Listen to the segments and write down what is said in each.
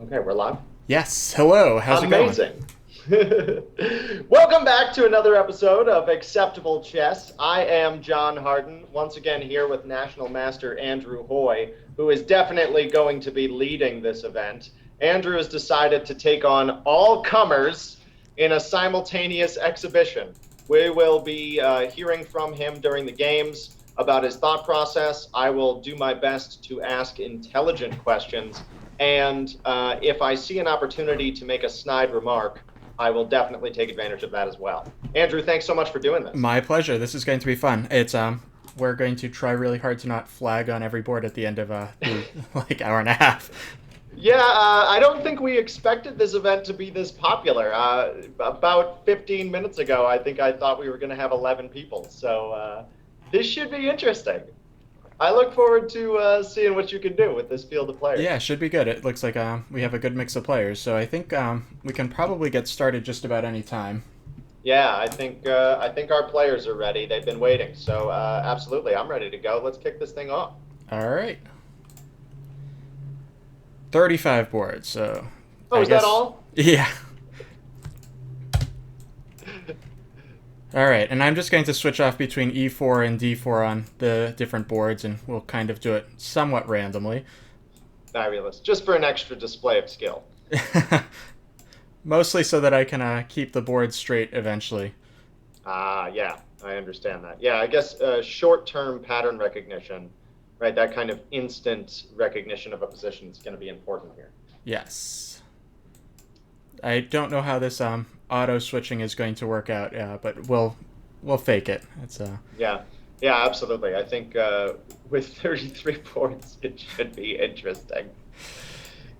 Okay, we're live. Yes. Hello. How's it going? Amazing. Welcome back to another episode of Acceptable Chess. I am John Harden, once again here with National Master Andrew Hoy, who is definitely going to be leading this event. Andrew has decided to take on all comers in a simultaneous exhibition. We will be hearing from him during the games about his thought process. I will do my best to ask intelligent questions, and if I see an opportunity to make a snide remark, I will definitely take advantage of that as well. Andrew, thanks so much for doing this. My pleasure. This is going to be fun. It's we're going to try really hard to not flag on every board at the end of the like hour and a half. Yeah, I don't think we expected this event to be this popular. About 15 minutes ago, I think I thought we were going to have 11 people. So this should be interesting. I look forward to seeing what you can do with this field of Yeah, players. should be good. It looks like we have a good mix of players, so I think we can probably get started just about any time. Yeah, I think our players are ready. They've been waiting. So absolutely, I'm ready to go. Let's kick this thing off. All right. 35 boards. So Oh, I is that guess all? yeah. All right, and I'm just going to switch off between E4 and D4 on the different boards, and we'll kind of do it somewhat randomly. Fabulous. Just for an extra display of skill. Mostly so that I can keep the board straight eventually. Yeah, I understand that. Yeah, I guess short-term pattern recognition, right? That kind of instant recognition of a position is going to be important here. Yes. I don't know how this auto switching is going to work out, but we'll fake it. It's Yeah, yeah, absolutely. I think with 33 points, it should be interesting.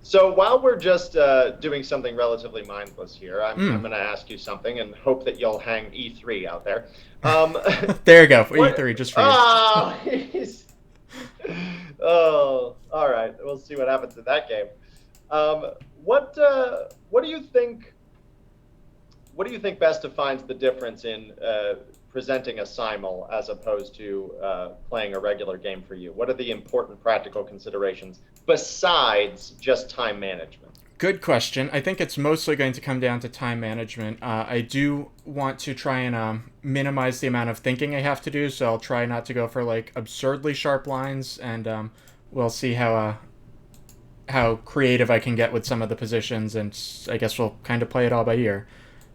So while we're just doing something relatively mindless here, I'm mm. going to ask you something and hope that you'll hang E3 out there. Um, There you go. what? E3 just for you. Oh, he's oh, all right. We'll see what happens in that game. What do you think? What do you think best defines the difference in presenting a simul as opposed to playing a regular game for you? What are the important practical considerations besides just time management? Good question. I think it's mostly going to come down to time management. I do want to try and minimize the amount of thinking I have to do, so I'll try not to go for like absurdly sharp lines, and we'll see how creative I can get with some of the positions, and I guess we'll kind of play it all by ear.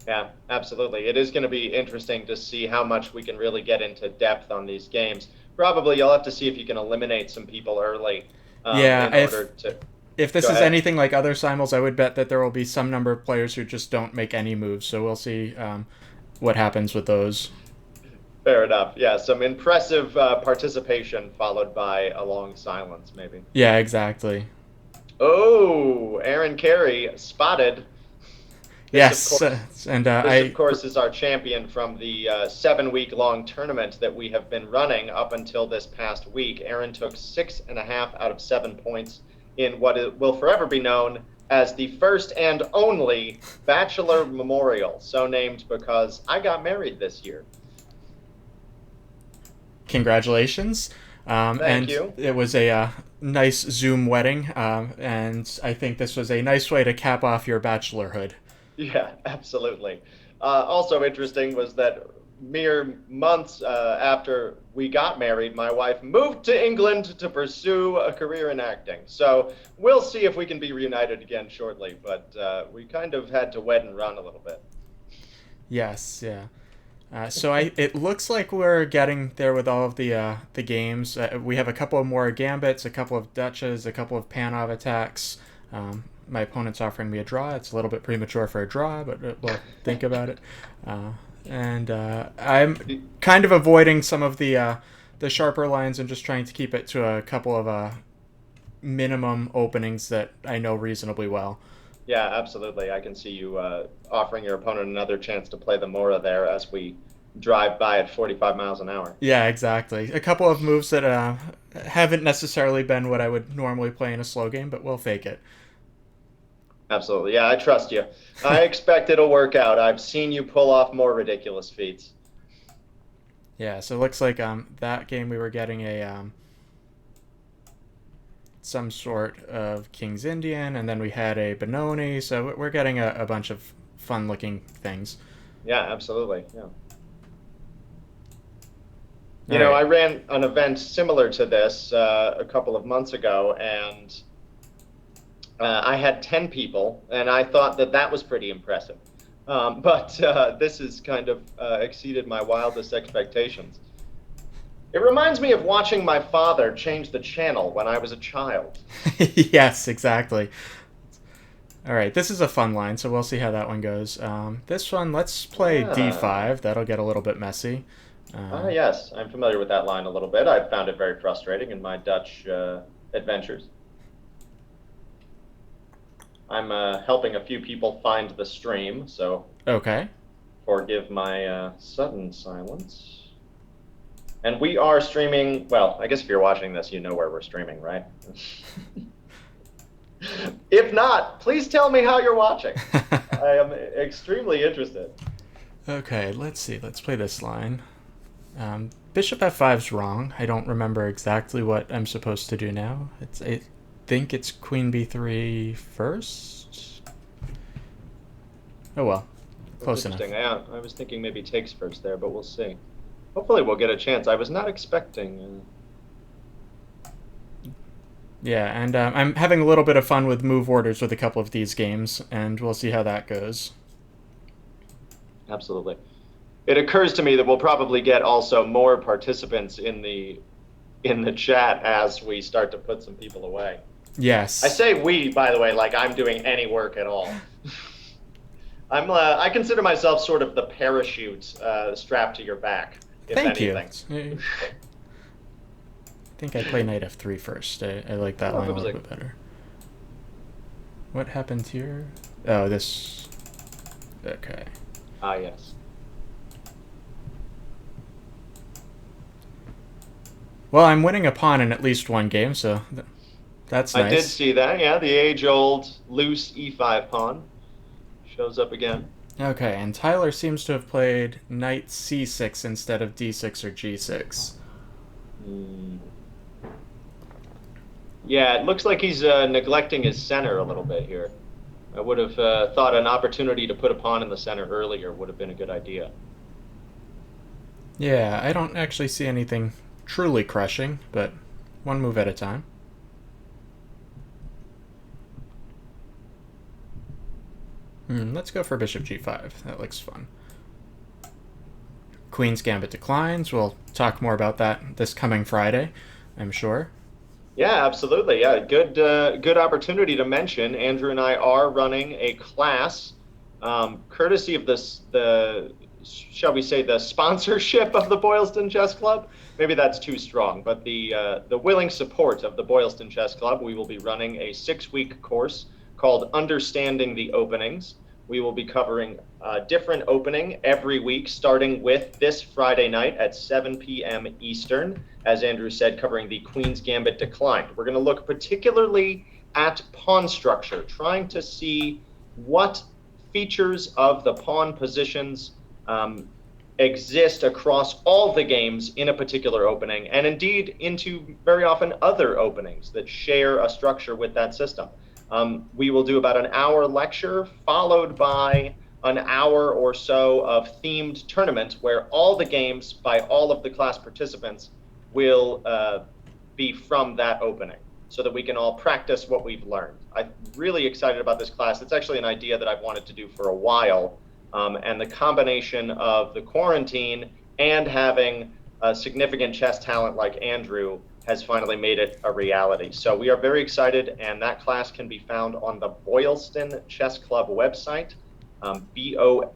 Yeah, absolutely. It is going to be interesting to see how much we can really get into depth on these games. Probably you'll have to see if you can eliminate some people early Yeah, in order to if this go is ahead. anything like other simuls, I would bet that there will be some number of players who just don't make any moves. So we'll see what happens with those. Fair enough. Yeah, some impressive participation followed by a long silence, maybe. Yeah, exactly. Oh, Aaron Carey spotted. This, of Yes, course, and this of course is our champion from the 7 week long tournament that we have been running up until this past week. Aaron took 6.5 out of 7 points in what will forever be known as the first and only Bachelor Memorial, so named because I got married this year. congratulations. Thank And you. it was a nice Zoom wedding, and I think this was a nice way to cap off your bachelorhood. Yeah, absolutely. Also interesting was that mere months after we got married, my wife moved to England to pursue a career in acting. So we'll see if we can be reunited again shortly, but we kind of had to wed and run a little bit. Yes, yeah. So it looks like we're getting there with all of the games. We have a couple of more gambits, a couple of duchess, a couple of Panov attacks. My opponent's offering me a draw. It's a little bit premature for a draw, but we'll think about it. And I'm kind of avoiding some of the sharper lines and just trying to keep it to a couple of minimum openings that I know reasonably well. Yeah, absolutely. I can see you offering your opponent another chance to play the Mora there as we drive by at 45 miles an hour. Yeah, exactly. A couple of moves that haven't necessarily been what I would normally play in a slow game, but we'll fake it. Absolutely. Yeah, I trust you. I expect it'll work out. I've seen you pull off more ridiculous feats. Yeah, so it looks like that game we were getting some sort of King's Indian, and then we had a Benoni. So we're getting a bunch of fun-looking things. Yeah, absolutely. Yeah. All I right. ran an event similar to this a couple of months ago, and I had 10 people, and I thought that that was pretty impressive. But this has kind of exceeded my wildest expectations. It reminds me of watching my father change the channel when I was a child. Yes, exactly. All right, this is a fun line, so we'll see how that one goes. This one, let's play Ah, d5. That'll get a little bit messy. Um, yes, I'm familiar with that line a little bit. I've found it very frustrating in my Dutch adventures. I'm helping a few people find the stream, so okay. forgive my sudden silence. And we are streaming. Well, I guess if you're watching this, you know where we're streaming, right? If not, please tell me how you're watching. I am extremely interested. Okay, let's see. Let's play this line. Bishop f5's wrong. I don't remember exactly what I'm supposed to do now. I think it's queen b3 first. Oh well, That's close enough. interesting. Yeah, I was thinking maybe takes first there, but we'll see. Hopefully, we'll get a chance. I was not expecting. Yeah, and I'm having a little bit of fun with move orders with a couple of these games, and we'll see how that goes. Absolutely. It occurs to me that we'll probably get also more participants in the chat as we start to put some people away. I Yes. say we, by the way, like I'm doing any work at all. I consider myself sort of the parachute strapped to your back, if Thank you. anything. I think I play knight f3 first. I like that Oh, line it a was little a bit better. What happened here? Oh, this. Okay. yes. Well, I'm winning a pawn in at least one game, so that's I did nice. see that. Yeah, the age-old loose e5 pawn shows up again. Okay, and Tyler seems to have played knight c6 instead of d6 or g6. Hmm. Yeah, it looks like he's neglecting his center a little bit here. I would have thought an opportunity to put a pawn in the center earlier would have been a good idea. Yeah, I don't actually see anything truly crushing, but one move at a time. Let's go for bishop g5. That looks fun. Queen's Gambit declines. We'll talk more about that this coming Friday, I'm sure. Yeah, absolutely. Yeah, good opportunity to mention. Andrew and I are running a class, courtesy of the shall we say the sponsorship of the Boylston Chess Club. Maybe that's too strong, but the willing support of the Boylston Chess Club. We will be running a 6-week course called Understanding the Openings. We will be covering a different opening every week, starting with this Friday night at 7 p.m. Eastern, as Andrew said, covering the Queen's Gambit declined. We're going to look particularly at pawn structure, trying to see what features of the pawn positions exist across all the games in a particular opening, and indeed into very often other openings that share a structure with that system. We will do about an hour lecture followed by an hour or so of themed tournament where all the games by all of the class participants will be from that opening so that we can all practice what we've learned. I'm really excited about this class. It's actually an idea that I've wanted to do for a while. And the combination of the quarantine and having a significant chess talent like Andrew has finally made it a reality. So we are very excited, and that class can be found on the Boylston Chess Club website, Boylston,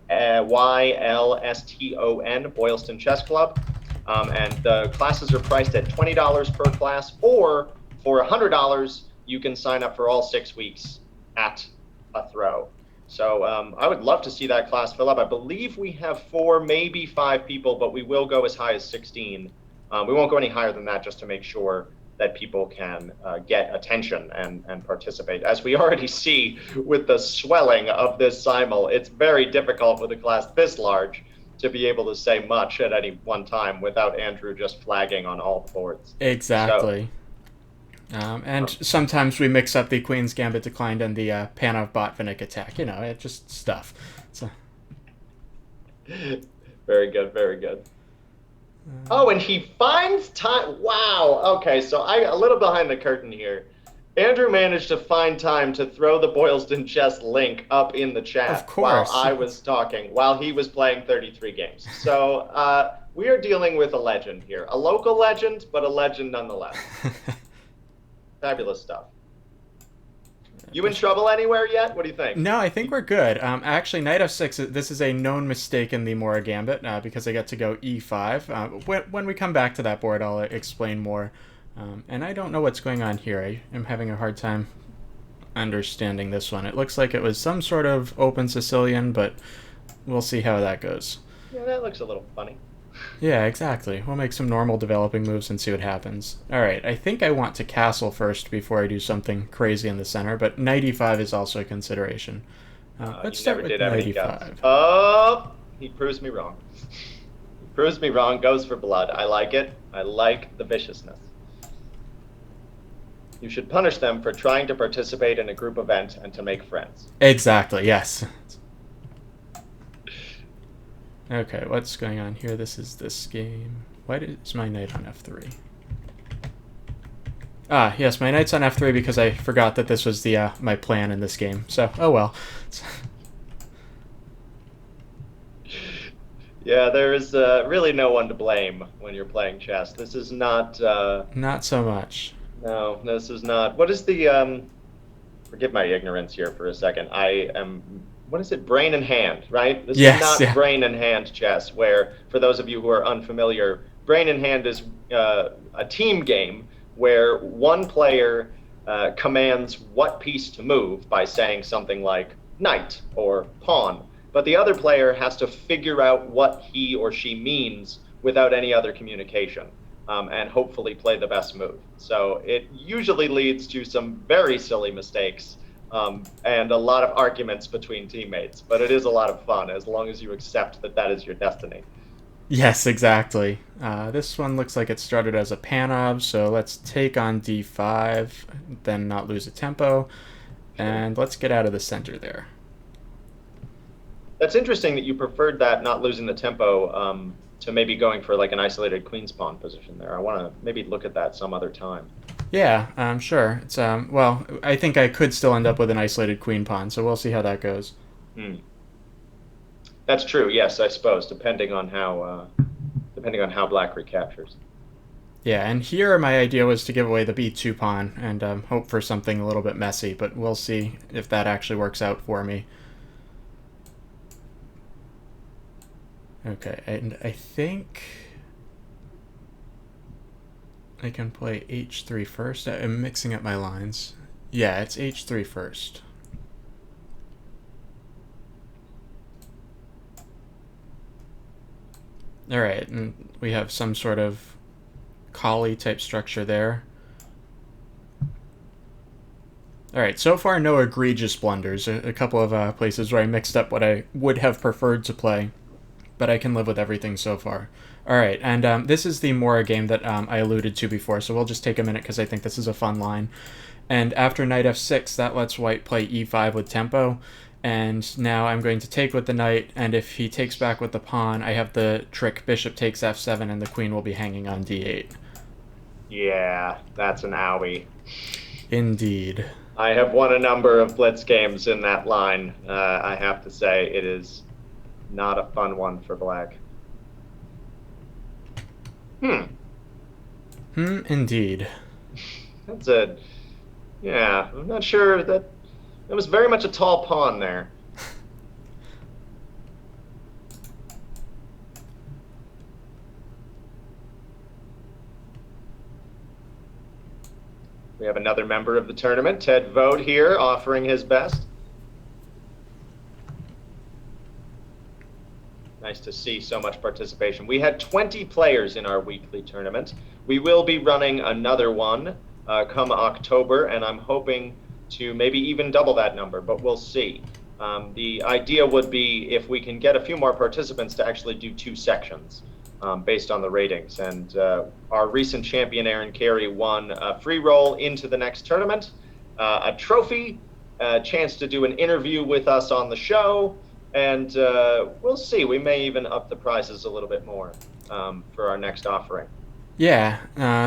Boylston Chess Club. And the classes are priced at $20 per class, or for $100, you can sign up for all 6 weeks at a throw. So I would love to see that class fill up. I believe we have 4, maybe 5 people, but we will go as high as 16. We won't go any higher than that just to make sure that people can get attention and participate. As we already see with the swelling of this Simul, it's very difficult with a class this large to be able to say much at any one time without Andrew just flagging on all the boards. So Exactly. And sometimes we mix up the Queen's Gambit Declined and the Panov Botvinnik attack. You know, it just stuff. So, Very good, very good. Oh, and he finds time. Wow. Okay, so I a little behind the curtain here. Andrew managed to find time to throw the Boylston Chess link up in the of chat while course. I was talking, while he was playing 33 games. So we are dealing with a legend here, a local legend, but a legend nonetheless. Fabulous stuff. You in trouble anywhere yet? What do you think? No, I think we're good. Actually, knight f6, this is a known mistake in the Mora Gambit because I get to go e5. When we come back to that board, I'll explain more. And I don't know what's going on here. I am having a hard time understanding this one. It looks like it was some sort of open Sicilian, but we'll see how that goes. Yeah, that looks a little funny. Yeah, exactly. We'll make some normal developing moves and see what happens. Alright, I think I want to castle first before I do something crazy in the center, but knight e5 is also a consideration. Let's start with knight e5. Oh, he proves me wrong. He proves me wrong, goes for blood. I like it. I like the viciousness. You should punish them for trying to participate in a group event and to make friends. Exactly, yes. Okay, what's going on here? This is this game. Why is my knight on f3? Ah, yes, my knight's on f3 because I forgot that this was the my plan in this game. So, oh well. Yeah, there is really no one to blame when you're playing chess. This is not... Not so much. No, this is not... What is the... Forgive my ignorance here for a second. I am... What is it? Brain and hand, right? This is not brain and hand chess, where, for those of you who are unfamiliar, brain and hand is a team game where one player commands what piece to move by saying something like knight or pawn, but the other player has to figure out what he or she means without any other communication, and hopefully play the best move. So it usually leads to some very silly mistakes, and a lot of arguments between teammates, but it is a lot of fun as long as you accept that that is your destiny. Yes, exactly. This one looks like it started as a Panov, so let's take on d5, then not lose a tempo, and let's get out of the center there. That's interesting that you preferred that, not losing the tempo, to maybe going for like an isolated queen's pawn position there. I want to maybe look at that some other time. Yeah, sure. It's well, I think I could still end up with an isolated queen pawn, so we'll see how that goes. That's true. Yes, I suppose, depending on how black recaptures. Yeah, and here my idea was to give away the b2 pawn and hope for something a little bit messy, but we'll see if that actually works out for me. Okay, and I think I can play h3 first. I'm mixing up my lines. Yeah, it's h3 first. Alright, and we have some sort of collie type structure there. Alright, so far no egregious blunders. A couple of places where I mixed up what I would have preferred to play, but I can live with everything so far. Alright, and this is the Mora game that I alluded to before, so we'll just take a minute because I think this is a fun line. And after knight f6, that lets white play e5 with tempo, and now I'm going to take with the knight, and if he takes back with the pawn, I have the trick bishop takes f7, and the queen will be hanging on d8. Yeah, that's an owie. Indeed. I have won a number of blitz games in that line. I have to say it is not a fun one for black. Indeed. That's a... Yeah, I'm not sure that... It was very much a tall pawn there. We have another member of the tournament, Ted Vogt here, offering his best. Nice to see so much participation. We had 20 players in our weekly tournament. We will be running another one come October, and I'm hoping to maybe even double that number, but we'll see. The idea would be if we can get a few more participants to actually do 2 sections. based on the ratings. And our recent champion, Aaron Carey, won a free roll into the next tournament, a trophy, a chance to do an interview with us on the show, and we'll see. We may even up the prizes a little bit more for our next offering. Yeah,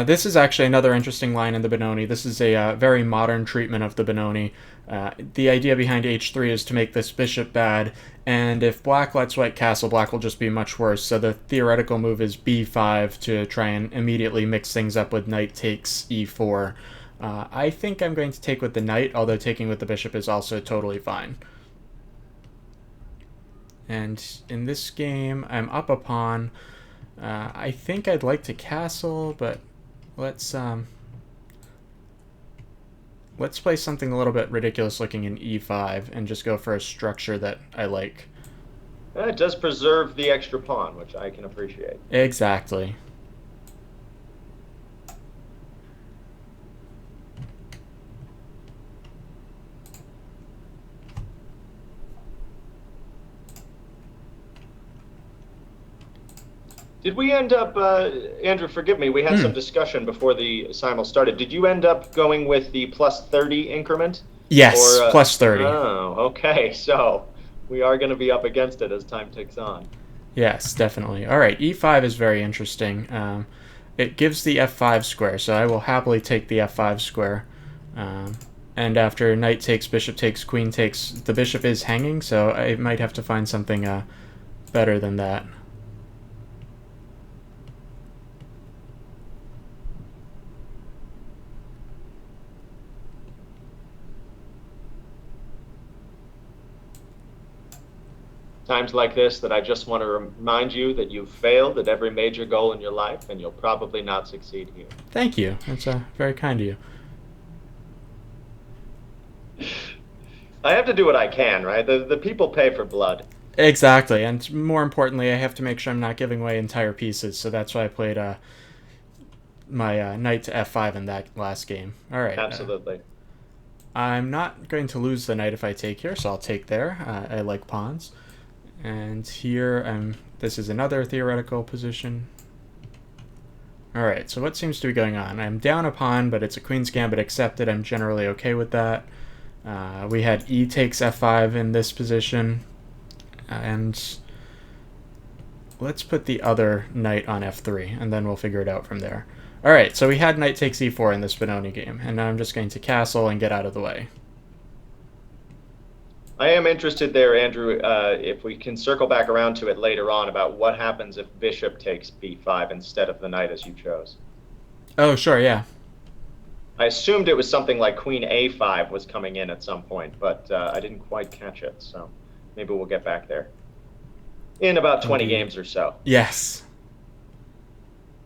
this is actually another interesting line in the Benoni. This is a very modern treatment of the Benoni. The idea behind h3 is to make this bishop bad, and if black lets white castle, black will just be much worse. So the theoretical move is b5 to try and immediately mix things up with knight takes e4. I think I'm going to take with the knight, although taking with the bishop is also totally fine. And in this game, I'm up a pawn. I think I'd like to castle, but let's play something a little bit ridiculous looking in e5 and just go for a structure that I like. It does preserve the extra pawn, which I can appreciate. Exactly. Did we end up, Andrew, forgive me, we had some discussion before the simul started. Did you end up going with the plus 30 increment? Yes, or, plus 30. Oh, okay. So we are going to be up against it as time ticks on. Yes, definitely. All right, e5 is very interesting. It gives the f5 square, so I will happily take the f5 square. And after knight takes, bishop takes, queen takes, the bishop is hanging, so I might have to find something better than that. Times like this that I just want to remind you that you've failed at every major goal in your life, and you'll probably not succeed here. Thank you. That's very kind of you. I have to do what I can, right? The people pay for blood. Exactly, and more importantly, I have to make sure I'm not giving away entire pieces, so that's why I played my knight to f5 in that last game. All right. Absolutely. I'm not going to lose the knight if I take here, so I'll take there. I like pawns. And here, this is another theoretical position. Alright, so what seems to be going on? I'm down a pawn, but it's a queen's gambit accepted. I'm generally okay with that. We had e takes f5 in this position. And let's put the other knight on f3, and then we'll figure it out from there. Alright, so we had knight takes e4 in this Benoni game, and now I'm just going to castle and get out of the way. I am interested there, Andrew, if we can circle back around to it later on about what happens if bishop takes b5 instead of the knight as you chose. Oh, sure, yeah. I assumed it was something like queen a5 was coming in at some point, but I didn't quite catch it, so maybe we'll get back there in about 20 games or so. Yes.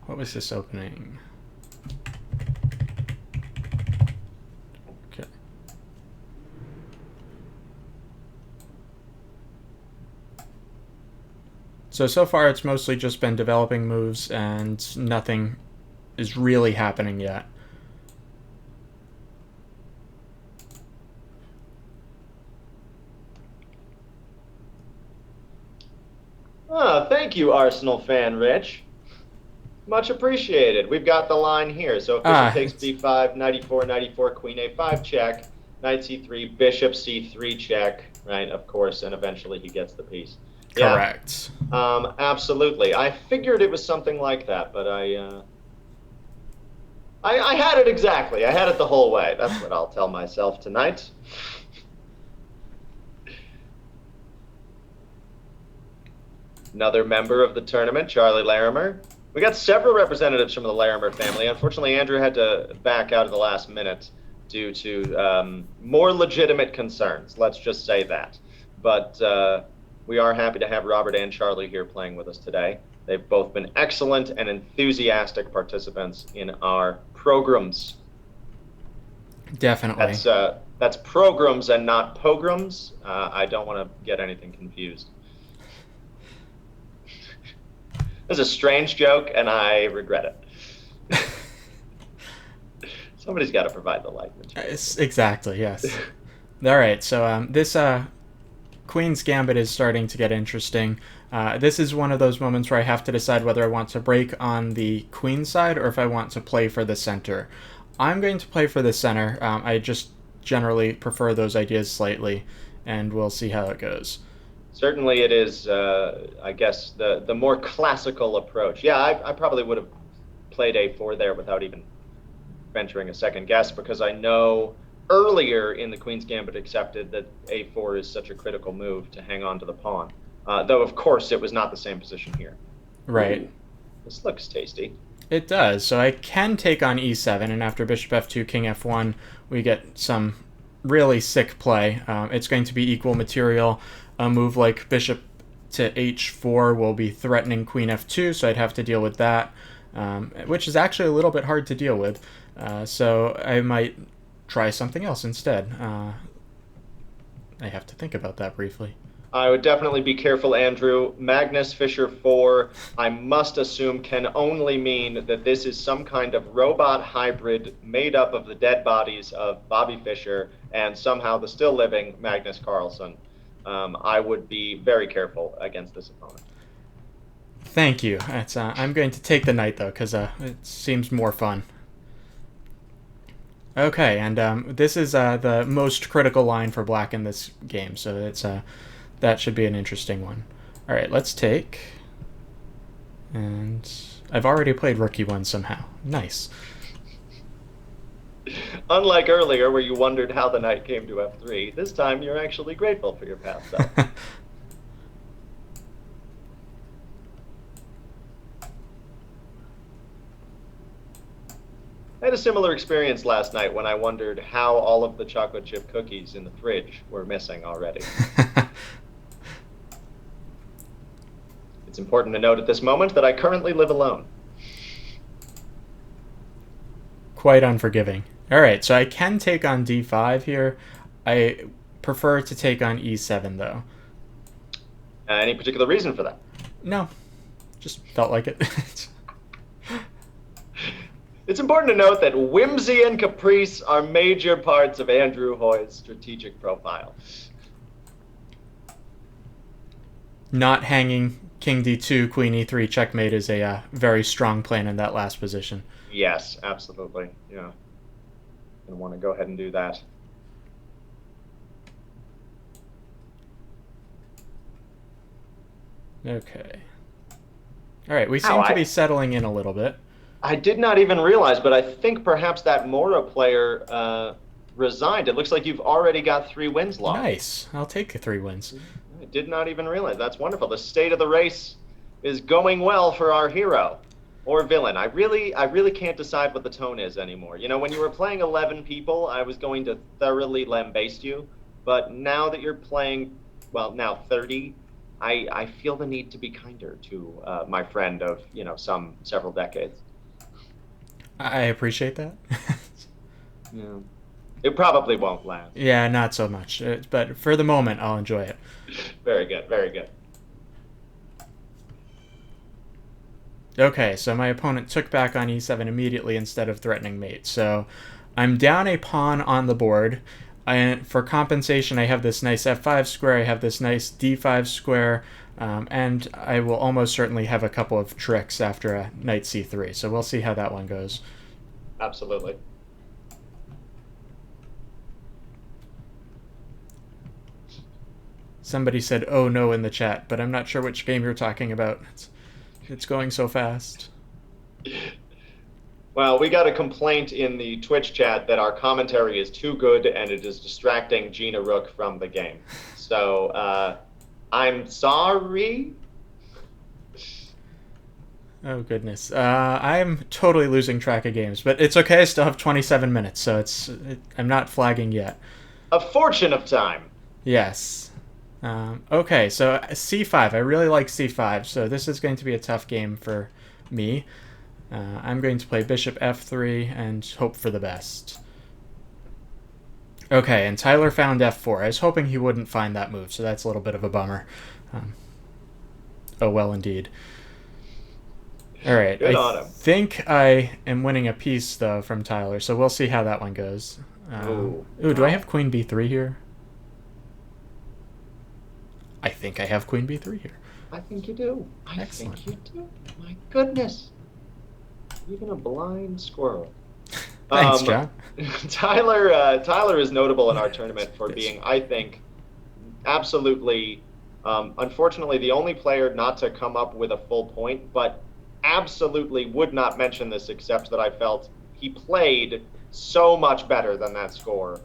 What was this opening? Okay. So far it's mostly just been developing moves and nothing is really happening yet. Oh, thank you, Arsenal fan Rich. Much appreciated. We've got the line here. So if bishop takes b5, knight e4, knight e4, queen a5 check, knight c3, bishop c3 check, right, of course, and eventually he gets the piece. Correct. Yeah. Absolutely. I figured it was something like that, but I had it exactly. I had it the whole way. That's what I'll tell myself tonight. Another member of the tournament, Charlie Larimer. We got several representatives from the Larimer family. Unfortunately, Andrew had to back out at the last minute due to more legitimate concerns. Let's just say that. But we are happy to have Robert and Charlie here playing with us today. They've both been excellent and enthusiastic participants in our programs. Definitely. That's programs and not pogroms. I don't want to get anything confused. It's a strange joke, and I regret it. Somebody's got to provide the light material. Exactly, yes. All right, so this Queen's Gambit is starting to get interesting. This is one of those moments where I have to decide whether I want to break on the queen side or if I want to play for the center. I'm going to play for the center. I just generally prefer those ideas slightly, and we'll see how it goes. Certainly, it is. I guess the more classical approach. Yeah, I probably would have played a4 there without even venturing a second guess because I know earlier in the Queen's Gambit accepted that a4 is such a critical move to hang on to the pawn. Though, of course, it was not the same position here. Right. Ooh, this looks tasty. It does. So I can take on e7, and after bishop f2, king f1, we get some really sick play. It's going to be equal material. A move like bishop to h4 will be threatening queen f2, so I'd have to deal with that, which is actually a little bit hard to deal with. So I might try something else instead. I have to think about that briefly. I would definitely be careful, Andrew. Magnus Fisher 4, I must assume, can only mean that this is some kind of robot hybrid made up of the dead bodies of Bobby Fischer and somehow the still living Magnus Carlsen. I would be very careful against this opponent. Thank you. I'm going to take the knight, though, because it seems more fun. Okay, and this is the most critical line for black in this game, so it's that should be an interesting one. All right, let's take. And I've already played rook e1 somehow. Nice. Unlike earlier, where you wondered how the knight came to f3, this time you're actually grateful for your past self. I had a similar experience last night when I wondered how all of the chocolate chip cookies in the fridge were missing already. It's important to note at this moment that I currently live alone. Quite unforgiving. All right, so I can take on d5 here. I prefer to take on e7, though. Any particular reason for that? No, just felt like it. It's important to note that whimsy and caprice are major parts of Andrew Hoy's strategic profile. Not hanging king d2, queen e3, checkmate is a very strong plan in that last position. Yes, absolutely. Yeah. I want to go ahead and do that. Okay. All right, we seem to be settling in a little bit. I did not even realize, but I think perhaps that Mora player resigned. It looks like you've already got 3 wins logged. Nice. I'll take the 3 wins. I did not even realize. That's wonderful. The state of the race is going well for our hero or villain. I really can't decide what the tone is anymore. You know, when you were playing 11 people, I was going to thoroughly lambaste you, but now that you're playing, well, now 30, I feel the need to be kinder to my friend of, you know, several decades. I appreciate that. Yeah. It probably won't last. Yeah, not so much. But for the moment, I'll enjoy it. Very good, very good. Okay, so my opponent took back on e7 immediately instead of threatening mate. So I'm down a pawn on the board. For compensation, I have this nice f5 square, I have this nice d5 square, and I will almost certainly have a couple of tricks after a knight c3. So we'll see how that one goes. Absolutely. Somebody said, "Oh no," in the chat, but I'm not sure which game you're talking about. It's going so fast. Well, we got a complaint in the Twitch chat that our commentary is too good and it is distracting Gina Rook from the game. So, I'm sorry. Oh, goodness. I'm totally losing track of games, but it's okay. I still have 27 minutes, so I'm not flagging yet. A fortune of time. Yes. Okay, so c5. I really like c5, so this is going to be a tough game for me. I'm going to play bishop f3 and hope for the best. Okay, and Tyler found f4. I was hoping he wouldn't find that move, so that's a little bit of a bummer. Oh, well, indeed. All right, Good I on him. think I am winning a piece, though, from Tyler, so we'll see how that one goes. Ooh, do I have queen b3 here? I think I have queen b3 here. I think you do. I Excellent. think you do. My goodness. Even a blind squirrel. Thanks, Um, John. Tyler is notable in our tournament for Yes. being, I think, absolutely, unfortunately, the only player not to come up with a full point, but absolutely would not mention this except that I felt he played so much better than that score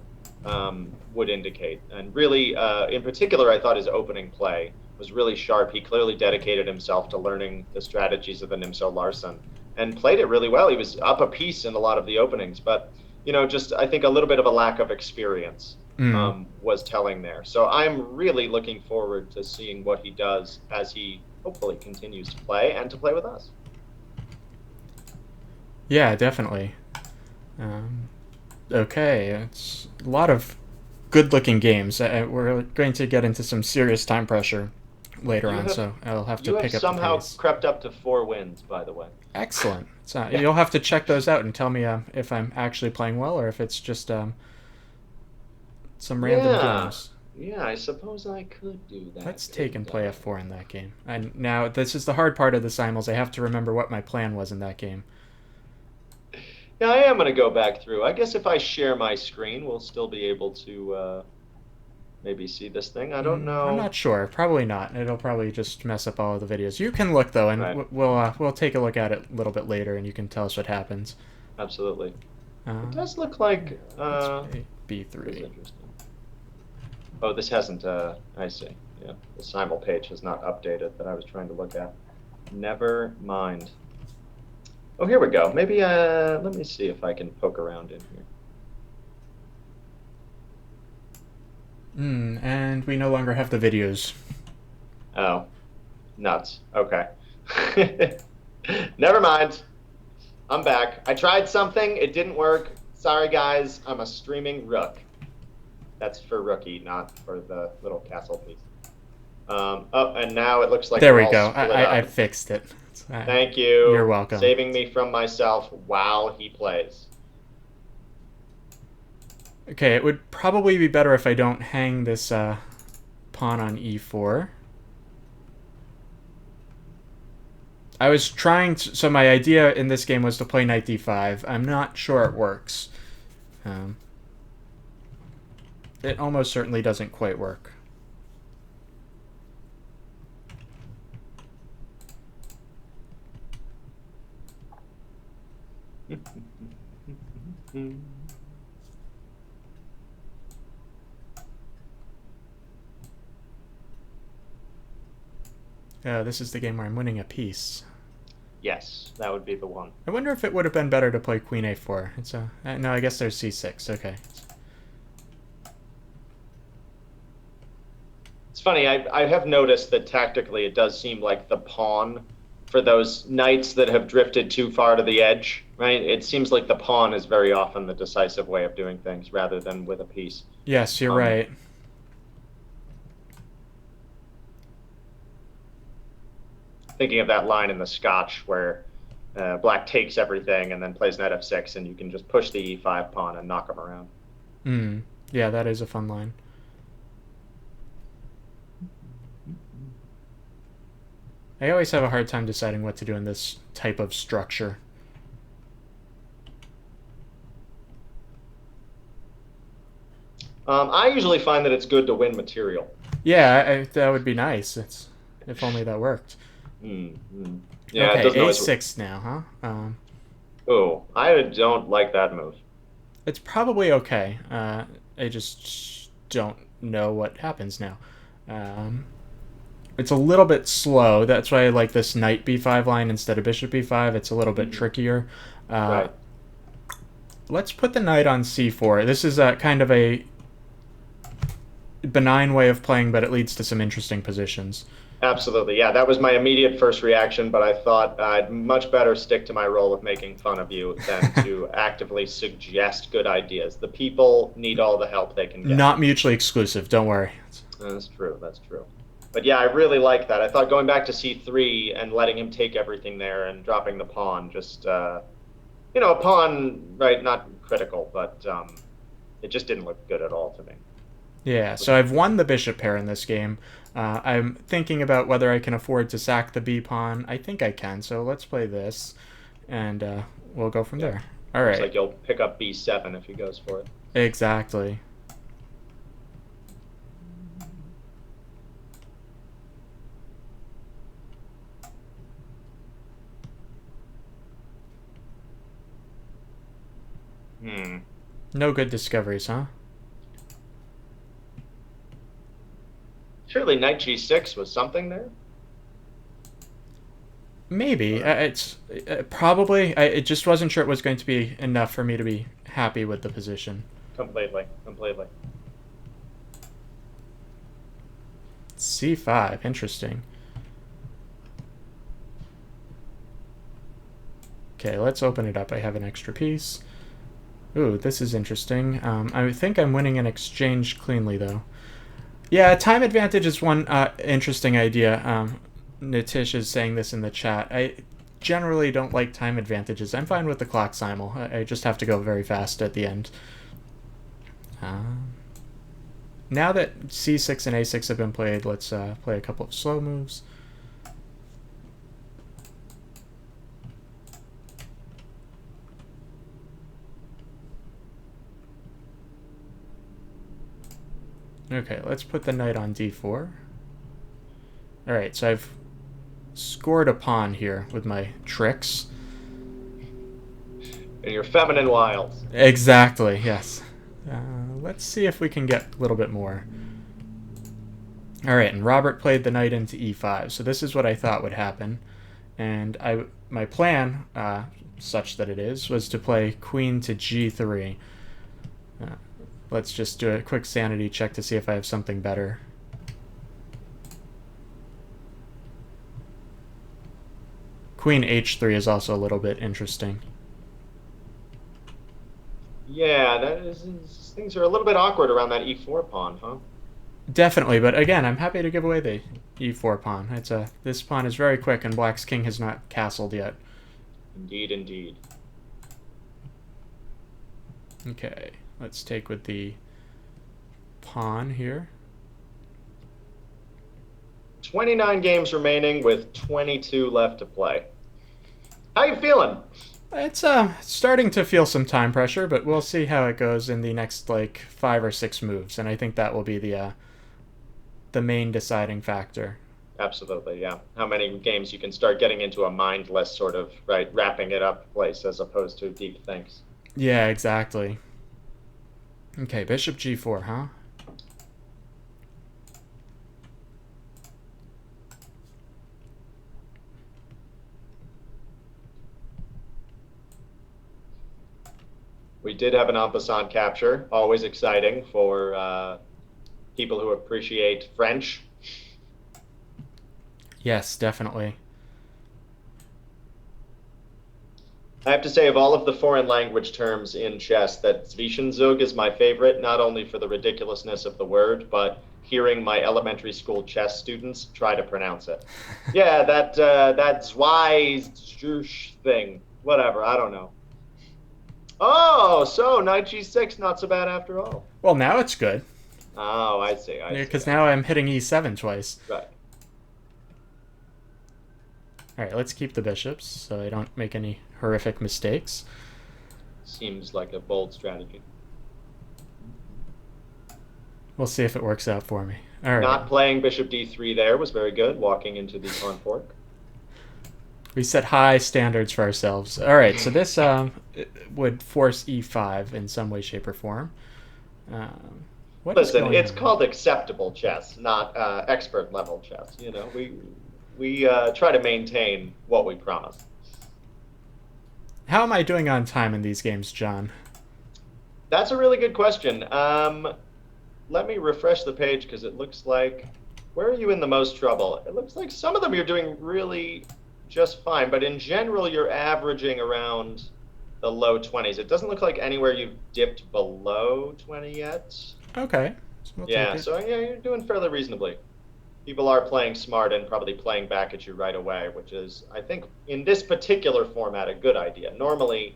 would indicate. And really, in particular, I thought his opening play was really sharp. He clearly dedicated himself to learning the strategies of the Nimso Larsen and played it really well. He was up a piece in a lot of the openings, but just I think a little bit of a lack of experience Mm. was telling there. So I'm really looking forward to seeing what he does as he hopefully continues to play and to play with us. Yeah, definitely. Um, okay, it's a lot of good-looking games. We're going to get into some serious time pressure later You on, have so I'll have to you have pick up the somehow pace. crept up to 4 wins, by the way. Excellent. So Yeah, you'll have to check those out and tell me if I'm actually playing well or if it's just some random yeah, games. yeah. I suppose I could do that, Let's take and couldn't play I? f4 in that game. And now this is the hard part of the simuls. I have to remember what my plan was in that game. Yeah, I am going to go back through. I guess if I share my screen, we'll still be able to maybe see this thing. I don't I'm know. not sure. Probably not. It'll probably just mess up all of the videos. You can look though, and Right, we'll take a look at it a little bit later, and you can tell us what happens. absolutely. It Um, does look like let's play this is b3. interesting. Oh, this hasn't, I see. Yeah, the Simul page has not updated that I was trying to look at. Never mind. Oh, here we go. Maybe, let me see if I can poke around in here. And we no longer have the videos. Oh, nuts. Okay. Never mind. I'm back. I tried something. It didn't work. Sorry, guys. I'm a streaming rook. That's for rookie, not for the little castle piece. Oh, and now it looks like There we're we all go. split I up. fixed it. Thank You're you. welcome. Saving me from myself while he plays. Okay, it would probably be better if I don't hang this pawn on e4. I was trying to, so my idea in this game was to play knight d5. I'm not sure it works. Um, it almost certainly doesn't quite work. This is the game where I'm winning a piece. Yes, that would be the one. I wonder if it would have been better to play queen a4. It's a no. I guess there's c6. Okay. It's funny, I have noticed that tactically it does seem like the pawn for those knights that have drifted too far to the edge, right? It seems like the pawn is very often the decisive way of doing things rather than with a piece. Yes, you're Um, right. Thinking of that line in the Scotch where black takes everything and then plays knight f6, and you can just push the e5 pawn and knock him around. Yeah, that is a fun line. I always have a hard time deciding what to do in this type of structure. I usually find that it's good to win material. Yeah, that would be nice. If only that worked. Mm-hmm. Yeah, it Okay, doesn't always work. a6 now, huh? Oh, I don't like that move. It's probably okay. I just don't know what happens now. It's a little bit slow. That's why I like this knight b5 line instead of bishop b5. It's a little bit trickier. Right. Let's put the knight on c4. This is a kind of a benign way of playing, but it leads to some interesting positions. Absolutely. Yeah, that was my immediate first reaction, but I thought I'd much better stick to my role of making fun of you than to actively suggest good ideas. The people need all the help they can get. Not mutually exclusive, don't worry. That's true. That's true. But yeah, I really like that. I thought going back to c3 and letting him take everything there and dropping the pawn, just, a pawn, right, not critical, but it just didn't look good at all to me. Yeah, so I've won the bishop pair in this game. I'm thinking about whether I can afford to sack the b pawn. I think I can, so let's play this, and we'll go from Yeah. there. All Looks right. like you'll pick up b7 if he goes for it. Exactly. Hmm. No good discoveries, huh? Surely knight g6 was something there? Maybe. Or It's probably. I it just wasn't sure it was going to be enough for me to be happy with the position. completely, completely. C5. Interesting. Okay, let's open it up. I have an extra piece. Ooh, this is interesting. I think I'm winning an exchange cleanly, though. Yeah, time advantage is one interesting idea. Nitish is saying this in the chat. I generally don't like time advantages. I'm fine with the clock simul. I just have to go very fast at the end. Now that c6 and a6 have been played, let's play a couple of slow moves. Okay, let's put the knight on d4. Alright, so I've scored a pawn here with my tricks. And your feminine wiles. Exactly, yes. Let's see if we can get a little bit more. Alright, and Robert played the knight into e5, so this is what I thought would happen. And my plan, such that it is, was to play queen to g3. Let's just do a quick sanity check to see if I have something better. Queen h3 is also a little bit interesting. Yeah, things are a little bit awkward around that e4 pawn, huh? Definitely, but again, I'm happy to give away the e4 pawn. This pawn is very quick, and Black's king has not castled yet. Indeed, indeed. Okay, let's take with the pawn here. 29 games remaining with 22 left to play. How you feeling? It's starting to feel some time pressure, but we'll see how it goes in the next like 5 or 6 moves, and I think that will be the main deciding factor. Absolutely, yeah. How many games you can start getting into a mindless sort of, right, wrapping it up place as opposed to deep thinks. Yeah, exactly. Okay, bishop g4, huh? We did have an en passant capture, always exciting for people who appreciate French. Yes, definitely. I have to say, of all of the foreign language terms in chess, that Zwischenzug is my favorite, not only for the ridiculousness of the word, but hearing my elementary school chess students try to pronounce it. Yeah, that Zweizh thing, whatever, I don't know. Oh, so knight g6, not so bad after all. Well, now it's good. Oh, I see. Because now I'm hitting e7 twice. Right. Alright, let's keep the bishops so I don't make any horrific mistakes. Seems like a bold strategy. We'll see if it works out for me. Alright. Not playing bishop d3 there was very good, walking into the pawn fork. We set high standards for ourselves. Alright, so this would force e5 in some way, shape, or form. Listen, it's called acceptable chess, not expert level chess. You know, we try to maintain what we promise. How am I doing on time in these games, John? That's a really good question. Let me refresh the page because it looks like, where are you in the most trouble? It looks like some of them you're doing really just fine, but in general, you're averaging around the low 20s. It doesn't look like anywhere you've dipped below 20 yet. Okay. So we'll yeah, so yeah, you're doing fairly reasonably. People are playing smart and probably playing back at you right away, which is, I think, in this particular format, a good idea. Normally,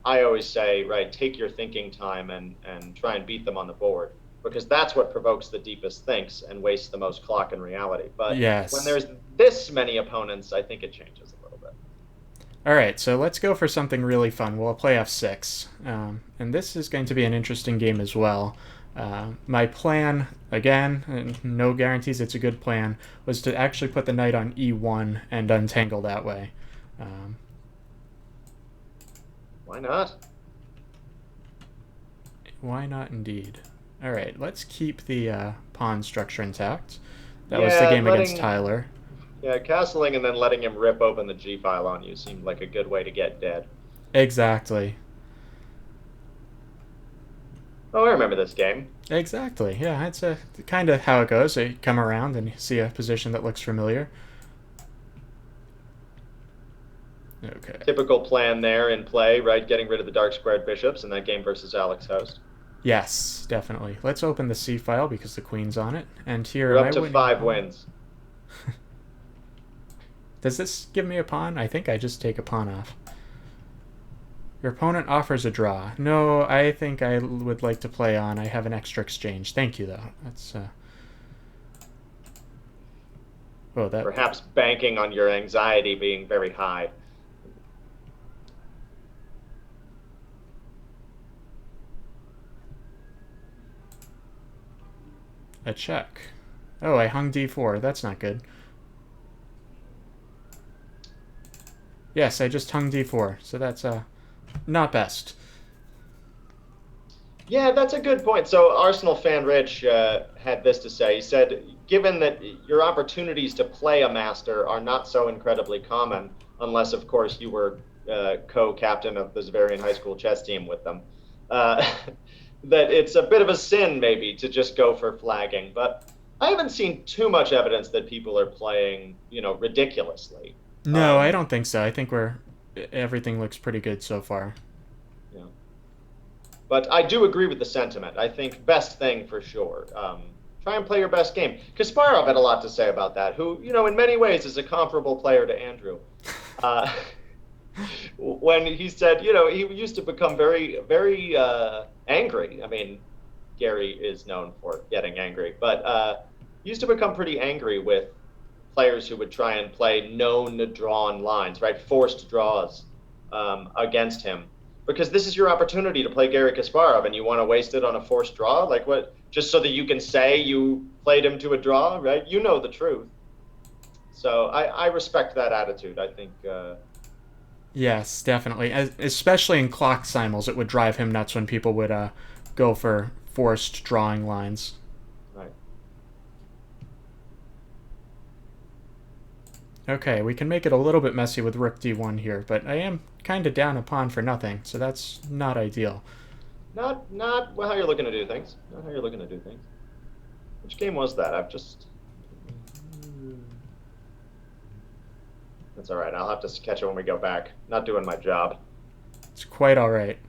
I always say, right, take your thinking time and try and beat them on the board. because that's what provokes the deepest thinks and wastes the most clock in reality. But when Yes. there's this many opponents, I think it changes a little bit. All right, so let's go for something really fun. We'll play f6. And this is going to be an interesting game as well. My plan, again, and no guarantees it's a good plan, was to actually put the knight on e1 and untangle that way. Um, Why not? why not indeed? All right, let's keep the pawn structure intact. That was the Yeah, game against Tyler. yeah, castling and then letting him rip open the G file on you seemed like a good way to get dead. Exactly. Oh, I remember this game. Exactly. Yeah, it's a kind of how it goes. You come around and you see a position that looks familiar. Okay. Typical plan there in play, right? Getting rid of the dark squared bishops in that game versus Alex Host. Yes, definitely. Let's open the C file because the queen's on it. And here, You're am up I to winning 5 pawn? wins. Does this give me a pawn? I think I just take a pawn off. Your opponent offers a draw. No, I think I would like to play on. I have an extra exchange. Thank you, though. That's oh, that. Perhaps banking on your anxiety being very high. A check. Oh, I hung d4. That's not good. Yes, I just hung d4. So that's not best. Yeah, that's a good point. So Arsenal fan Rich had this to say. He said, given that your opportunities to play a master are not so incredibly common, unless, of course, you were co-captain of the Zavarian high school chess team with them, that it's a bit of a sin maybe to just go for flagging. But I haven't seen too much evidence that people are playing, ridiculously. No, I don't think so. I think everything looks pretty good so far. Yeah. But I do agree with the sentiment. I think best thing for sure. Try and play your best game. Kasparov had a lot to say about that, who, in many ways is a comparable player to Andrew. When he said, he used to become very, very angry. I mean, Gary is known for getting angry, but he used to become pretty angry with players who would try and play known drawn lines, right? Forced draws against him. Because this is your opportunity to play Gary Kasparov, and you want to waste it on a forced draw? Like what? Just so that you can say you played him to a draw, right? You know the truth. So I respect that attitude. I think. Yes, definitely. Especially in clock simuls, it would drive him nuts when people would go for forced drawing lines. Right. Okay, we can make it a little bit messy with rook d1 here, but I am kind of down a pawn for nothing, so that's not ideal. Not how you're looking to do things. Not how you're looking to do things. Which game was that? I've just. That's all right. I'll have to catch it when we go back. Not doing my job. It's quite all right.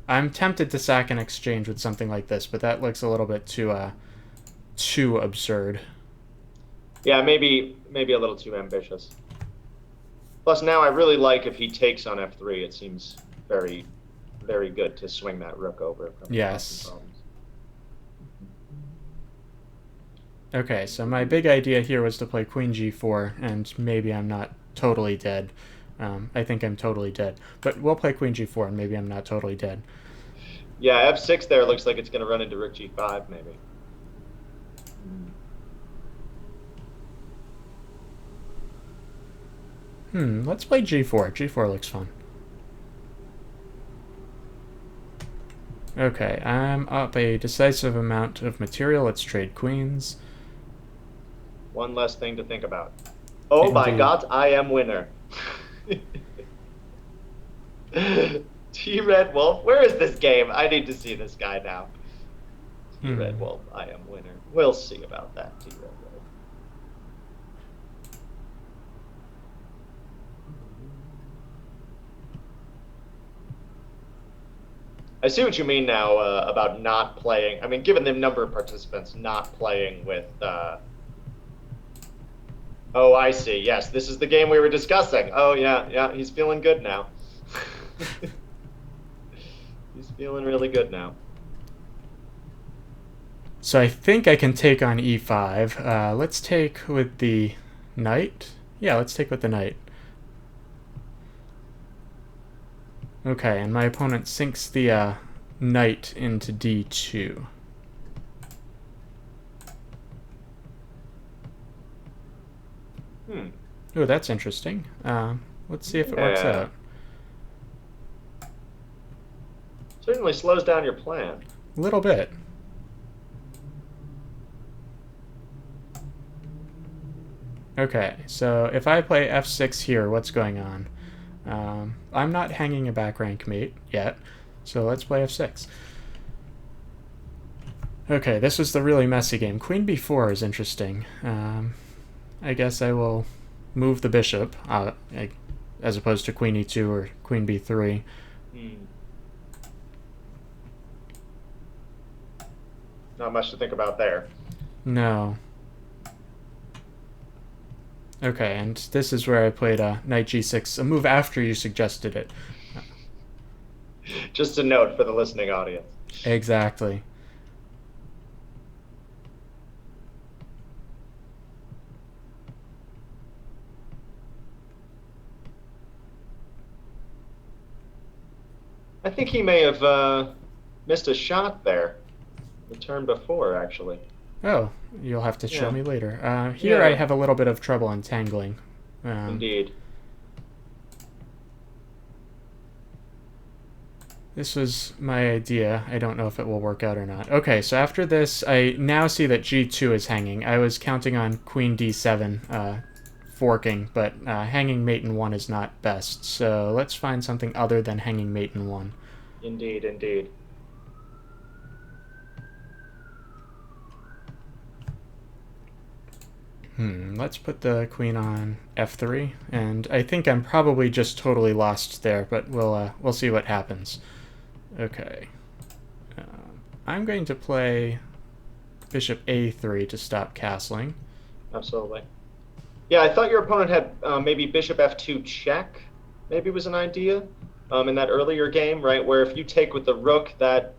I'm tempted to sack an exchange with something like this, but that looks a little bit too absurd. Yeah, maybe a little too ambitious. Plus, now I really like if he takes on f3. It seems very, very good to swing that rook over. Yes. Okay, so my big idea here was to play queen g4, and maybe I'm not totally dead. I think I'm totally dead. But we'll play queen g4, and maybe I'm not totally dead. Yeah, f6 there looks like it's going to run into rook g5, maybe. Let's play g4. g4 looks fun. Okay, I'm up a decisive amount of material. Let's trade queens. One less thing to think about. Oh Indeed. my God, I am winner. T-Red Wolf, where is this game? I need to see this guy now. T-Red Wolf, I am winner. We'll see about that, T-Red Wolf. I see what you mean now about not playing. I mean, given the number of participants, not playing with... Oh, I see. Yes, this is the game we were discussing. Oh, yeah, he's feeling good now. He's feeling really good now. So I think I can take on e5. Let's take with the knight. Yeah, let's take with the knight. Okay, and my opponent sinks the knight into d2. Oh, that's interesting. Let's see if it works Yeah. out. Certainly slows down your plan. A little bit. Okay, so if I play f6 here, what's going on? I'm not hanging a back rank mate yet, so let's play f6. Okay, this was the really messy game. Queen b4 is interesting. I guess I will move the bishop, as opposed to queen e2 or queen b3. Not much to think about there. No. Okay, and this is where I played knight g6, a move after you suggested it. Just a note for the listening audience. Exactly. I think he may have missed a shot there the turn before, actually. Oh, you'll have to show Yeah. me later. Here Yeah. I have a little bit of trouble untangling. Indeed. This was my idea. I don't know if it will work out or not. Okay, so after this, I now see that g2 is hanging. I was counting on queen d7 forking, but hanging mate in 1 is not best. So let's find something other than hanging mate in 1. Indeed, indeed. Let's put the queen on f3, and I think I'm probably just totally lost there, but we'll see what happens. Okay. I'm going to play bishop a3 to stop castling. Absolutely. Yeah, I thought your opponent had maybe bishop f2 check, maybe was an idea in that earlier game, right? Where if you take with the rook, that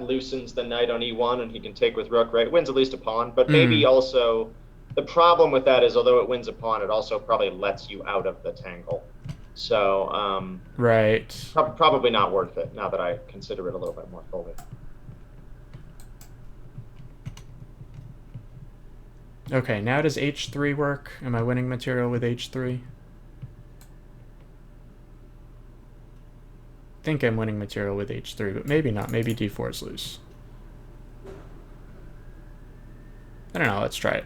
loosens the knight on e1, and he can take with rook, right? Wins at least a pawn, but maybe also the problem with that is, although it wins a pawn, it also probably lets you out of the tangle. So right. Probably not worth it now that I consider it a little bit more fully. Okay, now does h3 work? Am I winning material with h3? I think I'm winning material with h3, but maybe not. Maybe d4 is loose. I don't know. Let's try it.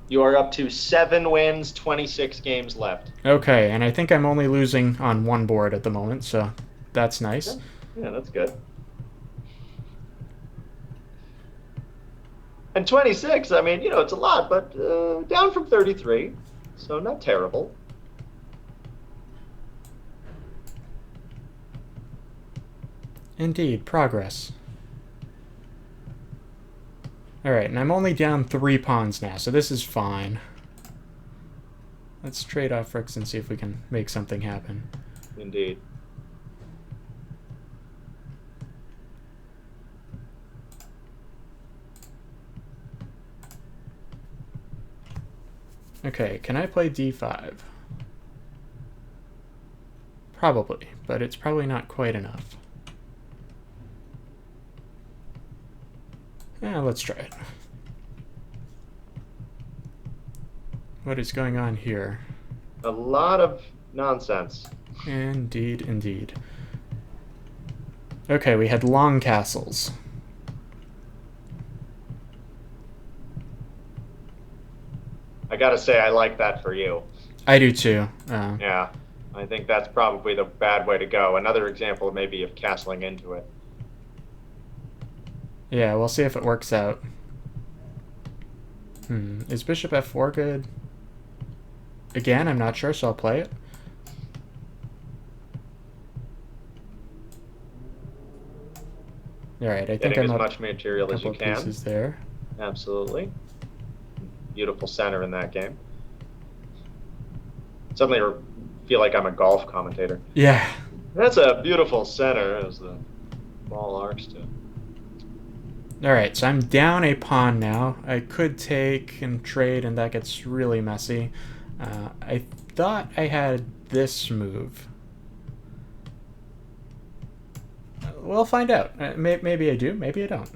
You are up to 7 wins, 26 games left. Okay, and I think I'm only losing on one board at the moment, so that's nice. Yeah, that's good. And 26, I mean, it's a lot, but down from 33, so not terrible. Indeed, progress. Alright, and I'm only down 3 pawns now, so this is fine. Let's trade off rooks and see if we can make something happen. Indeed. Okay, can I play d5? Probably, but it's probably not quite enough. Yeah, let's try it. What is going on here? A lot of nonsense. Indeed, indeed. Okay, we had long castles. I gotta say, I like that for you. I do too. Yeah, I think that's probably the bad way to go. Another example maybe of castling into it. Yeah, we'll see if it works out. Is bishop f4 good? Again, I'm not sure, so I'll play it. Alright, I think Getting I'm as up much material a as you couple can. pieces there. Absolutely. Beautiful center in that game. Suddenly I feel like I'm a golf commentator. Yeah. That's a beautiful center as the ball arcs to. Alright, so I'm down a pawn now. I could take and trade, and that gets really messy. I thought I had this move. We'll find out. Maybe I do, maybe I don't.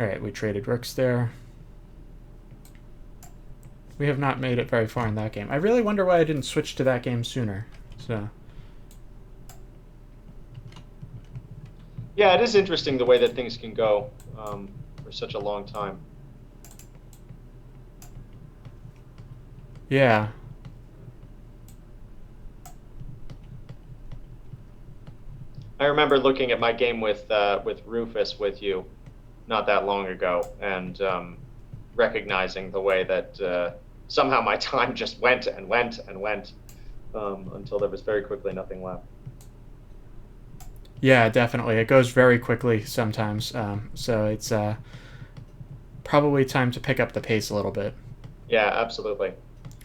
Alright, we traded rooks there. We have not made it very far in that game. I really wonder why I didn't switch to that game sooner. Yeah, it is interesting the way that things can go for such a long time. Yeah. I remember looking at my game with Rufus with you not that long ago, and recognizing the way that somehow my time just went and went and went until there was very quickly nothing left. Yeah, definitely. It goes very quickly sometimes. So it's probably time to pick up the pace a little bit. Yeah, absolutely.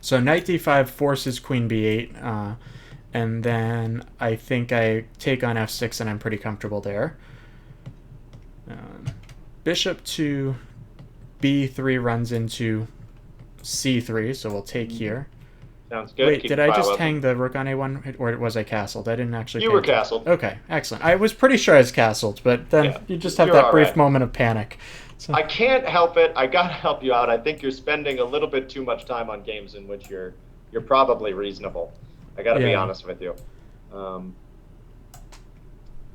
So knight d5 forces queen b8, and then I think I take on f6, and I'm pretty comfortable there. Bishop to b3 runs into c3, so we'll take here. Sounds good. Wait, Keep did the I file just open. hang the rook on a1, or was I castled? I didn't actually. You were castled. Okay, excellent. I was pretty sure I was castled, but then Yeah, you just have you're that all brief right. moment of panic. So, I can't help it. I gotta help you out. I think you're spending a little bit too much time on games in which you're probably reasonable. I gotta be yeah. honest with you.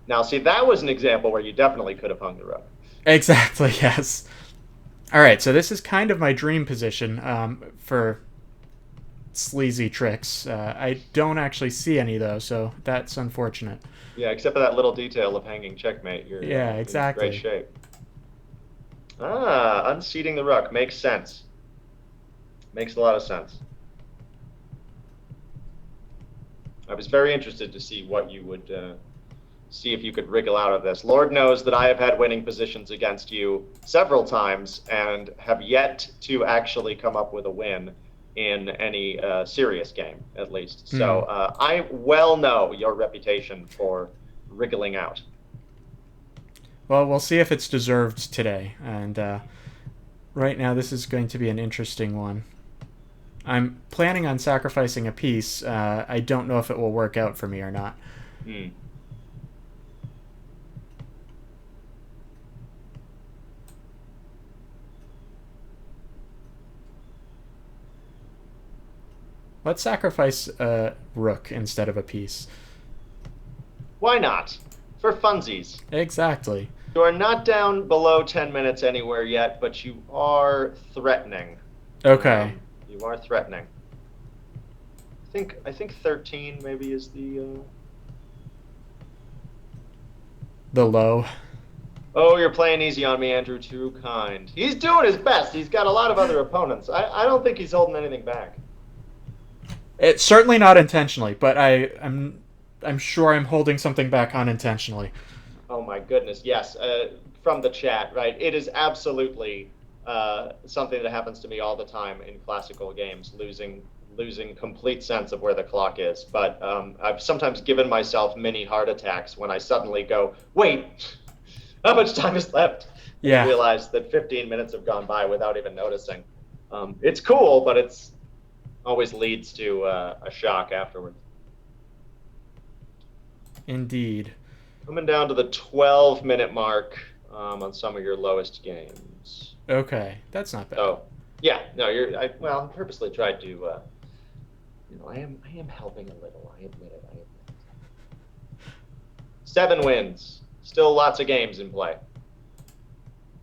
Now, see, that was an example where you definitely could have hung the rook. Exactly, yes. All right, so this is kind of my dream position for sleazy tricks. I don't actually see any, though, so that's unfortunate. Yeah, except for that little detail of hanging checkmate, you're Yeah, in great exactly. shape. Ah, unseating the rook makes sense. Makes a lot of sense. I was very interested to see what you would see if you could wriggle out of this. Lord knows that I have had winning positions against you several times and have yet to actually come up with a win in any serious game, at least. So I well know your reputation for wriggling out. Well, we'll see if it's deserved today. And right now, this is going to be an interesting one. I'm planning on sacrificing a piece. I don't know if it will work out for me or not. Hmm. Let's sacrifice a rook instead of a piece. Why not? For funsies. Exactly. You are not down below 10 minutes anywhere yet, but you are threatening. Okay. You are threatening. I think 13 maybe is The low. Oh, you're playing easy on me, Andrew. Too kind. He's doing his best. He's got a lot of other opponents. I don't think he's holding anything back. It's certainly not intentionally, but I'm sure I'm holding something back unintentionally. Oh my goodness, yes. From the chat, right? It is absolutely something that happens to me all the time in classical games, losing complete sense of where the clock is. But I've sometimes given myself mini heart attacks when I suddenly go, wait, how much time is left? And Yeah. realize that 15 minutes have gone by without even noticing. It's cool, but it's always leads to a shock afterwards. Indeed. Coming down to the 12-minute mark on some of your lowest games. Okay, that's not bad. Oh, yeah, no, I purposely tried to, I am helping a little. I admit it. 7 wins. Still lots of games in play.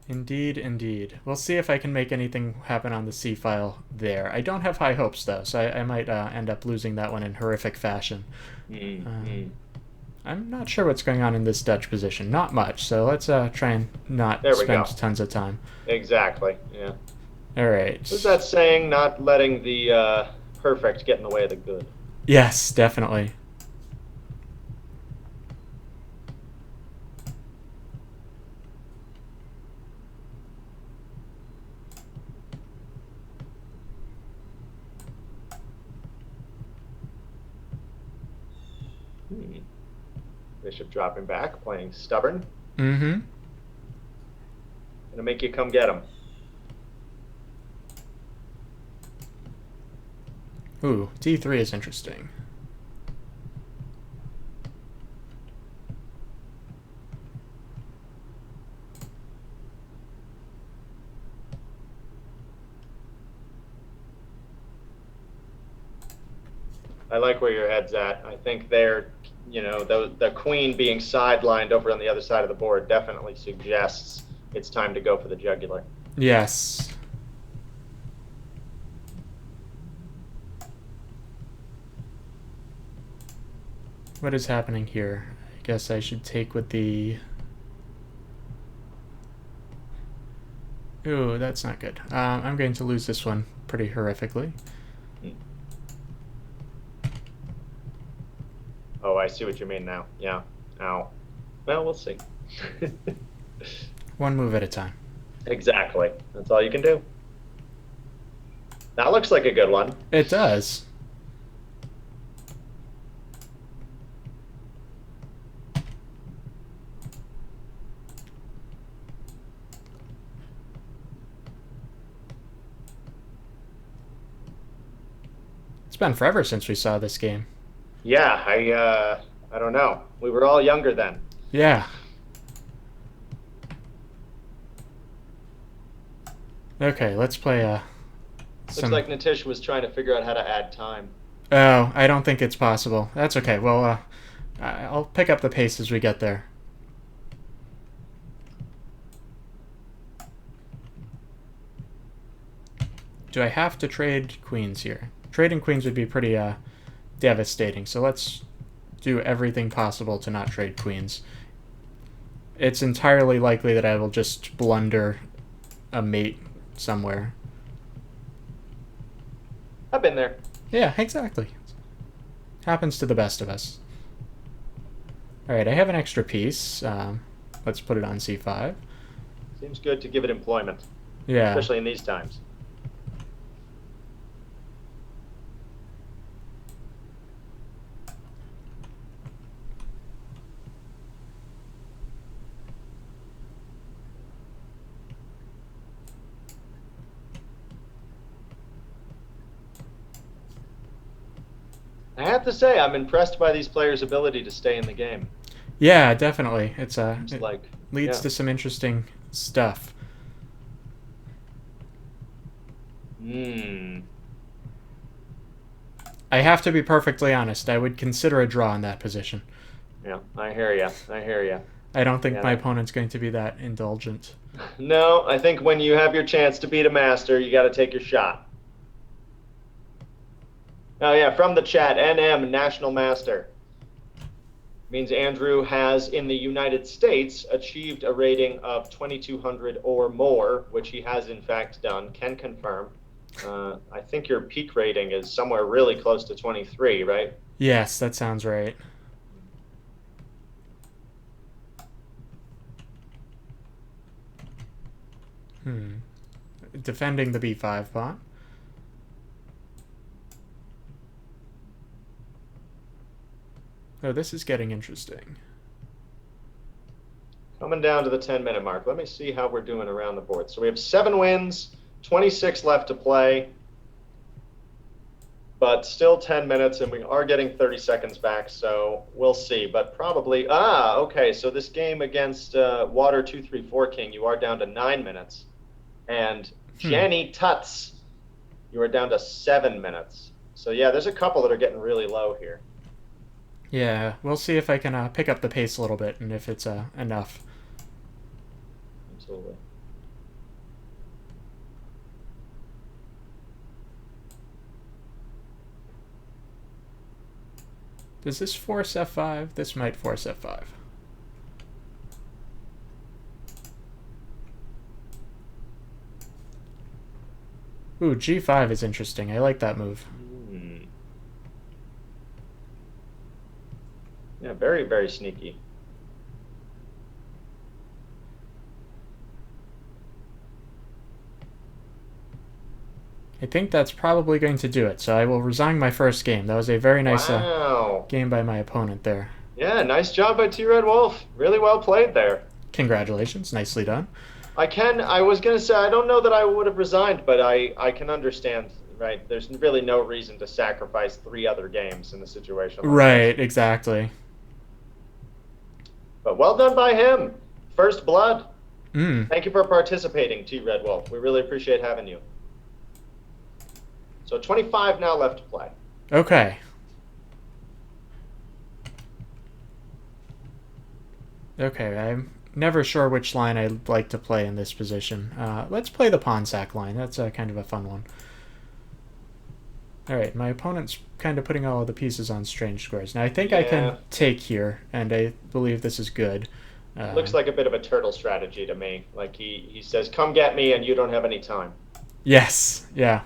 Indeed, indeed. We'll see if I can make anything happen on the C file there. I don't have high hopes, though, so I might end up losing that one in horrific fashion. I'm not sure what's going on in this Dutch position. Not much, so let's try and not spend tons of time. Exactly, yeah. All right. What's that saying? Not letting the perfect get in the way of the good. Yes, definitely. Bishop dropping back, playing stubborn. Mm-hmm. Gonna make you come get them. Ooh, D3 is interesting. I like where your head's at. I think they're, the queen being sidelined over on the other side of the board definitely suggests it's time to go for the jugular. Yes. What is happening here? I guess I should take with the... Ooh, that's not good. I'm going to lose this one pretty horrifically. Oh, I see what you mean now. Yeah. Ow. Well, we'll see. One move at a time. Exactly. That's all you can do. That looks like a good one. It does. It's been forever since we saw this game. Yeah, I don't know. We were all younger then. Yeah. Okay, let's play Looks like Nitish was trying to figure out how to add time. Oh, I don't think it's possible. That's okay. Well, I'll pick up the pace as we get there. Do I have to trade queens here? Trading queens would be pretty devastating, so let's do everything possible to not trade queens. It's entirely likely that I will just blunder a mate somewhere. I've been there. Yeah, exactly. Happens to the best of us. Alright, I have an extra piece. Let's put it on c5. Seems good to give it employment. Yeah. Especially in these times. I have to say, I'm impressed by these players' ability to stay in the game. Yeah, definitely. It leads yeah. to some interesting stuff. Hmm. I have to be perfectly honest. I would consider a draw in that position. Yeah, I hear ya. I hear ya. I don't think my opponent's going to be that indulgent. No, I think when you have your chance to beat a master, you got to take your shot. Oh yeah, from the chat, NM, National Master. Means Andrew has, in the United States, achieved a rating of 2200 or more, which he has in fact done, can confirm. I think your peak rating is somewhere really close to 23, right? Yes, that sounds right. Defending the b5 pawn. Oh, this is getting interesting. Coming down to the 10-minute mark. Let me see how we're doing around the board. So we have 7 wins, 26 left to play, but still 10 minutes, and we are getting 30 seconds back, so we'll see. But probably, okay, so this game against Water 234 King, you are down to 9 minutes. And Jenny Tuts, you are down to 7 minutes. So yeah, there's a couple that are getting really low here. Yeah, we'll see if I can pick up the pace a little bit and if it's enough. Absolutely. Does this force f5? This might force f5. Ooh, g5 is interesting. I like that move. Yeah, very, very sneaky. I think that's probably going to do it, so I will resign my first game. That was a very nice game by my opponent there. Yeah, nice job by T-Red Wolf. Really well played there. Congratulations. Nicely done. I can. I was gonna say I don't know that I would have resigned, but I can understand. Right? There's really no reason to sacrifice three other games in a situation like this. Right, exactly. But well done by him. First blood. Mm, Thank you for participating, T. Red Wolf. We really appreciate having you. So 25 now left to play. okay. Okay, I'm never sure which line I'd like to play in this position. Let's play the pawn sack line. That's kind of a fun one. Alright, my opponent's kind of putting all of the pieces on strange squares. Now, I think I can Yeah, take here, and I believe this is good. looks like a bit of a turtle strategy to me. Like he says, "Come get me," and you don't have any time. Yes, yeah.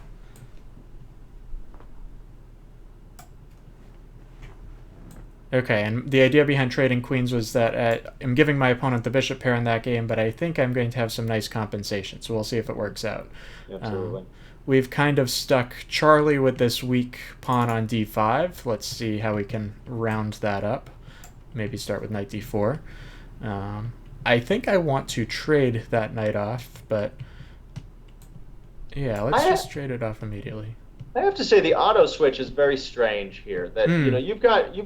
Okay, and the idea behind trading queens was that I'm giving my opponent the bishop pair in that game, but I think I'm going to have some nice compensation, so we'll see if it works out. Um, Absolutely. we've kind of stuck Charlie with this weak pawn on d5. Let's see how we can round that up. Maybe start with knight d4. I think I want to trade that knight off, but yeah, let's I just trade it off immediately. I have to say the auto switch is very strange here. That Hmm. you've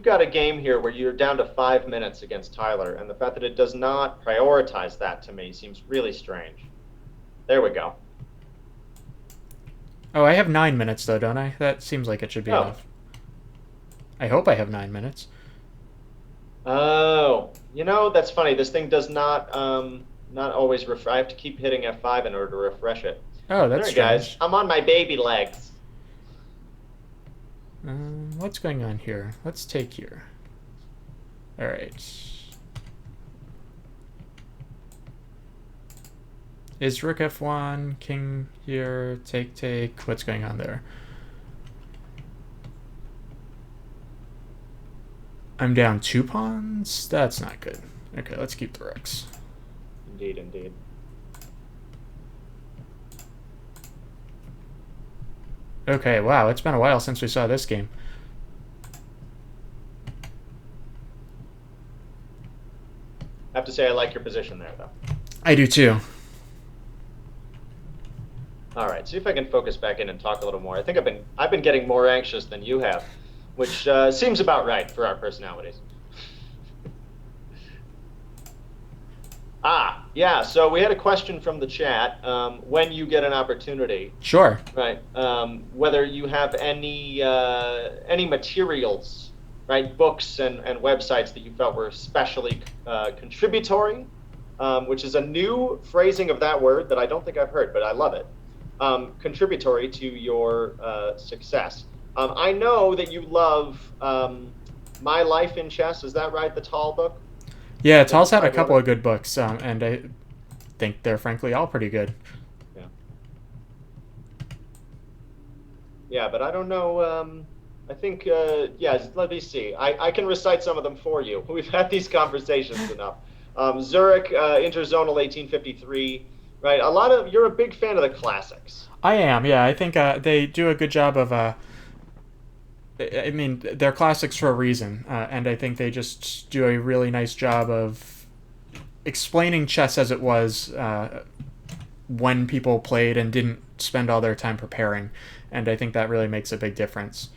got a game here where you're down to 5 minutes against Tyler, and the fact that it does not prioritize that to me seems really strange. There we go. Oh, I have 9 minutes though, don't I? That seems like it should be Oh, enough. I hope I have 9 minutes. oh, that's funny. This thing does not always I have to keep hitting F5 in order to refresh it. Oh, that's Sorry, guys. strange. I'm on my baby legs. What's going on here? Let's take here. All right. Is rook f1, king here, take, take? What's going on there? I'm down 2 pawns? That's not good. Okay, let's keep the rooks. Indeed, indeed. Okay, wow, it's been a while since we saw this game. I have to say I like your position there, though. I do too. All right, see if I can focus back in and talk a little more. I think I've been getting more anxious than you have, which seems about right for our personalities. Yeah. So we had a question from the chat. When you get an opportunity, Sure. right? Whether you have any materials, right? Books and websites that you felt were especially contributory, which is a new phrasing of that word that I don't think I've heard, but I love it. Contributory to your success. I know that you love My Life in Chess. Is that right? The Tall book. Yeah, That Tal's had a I wrote couple it. of good books, and I think they're frankly all pretty good. Yeah. Yeah, but I don't know. I think, yeah, let me see. I can recite some of them for you. We've had these conversations enough. Zurich, Interzonal 1853, right? You're a big fan of the classics. I am, yeah. I think they do a good job of. I mean, they're classics for a reason, and I think they just do a really nice job of explaining chess as it was when people played and didn't spend all their time preparing, and I think that really makes a big difference.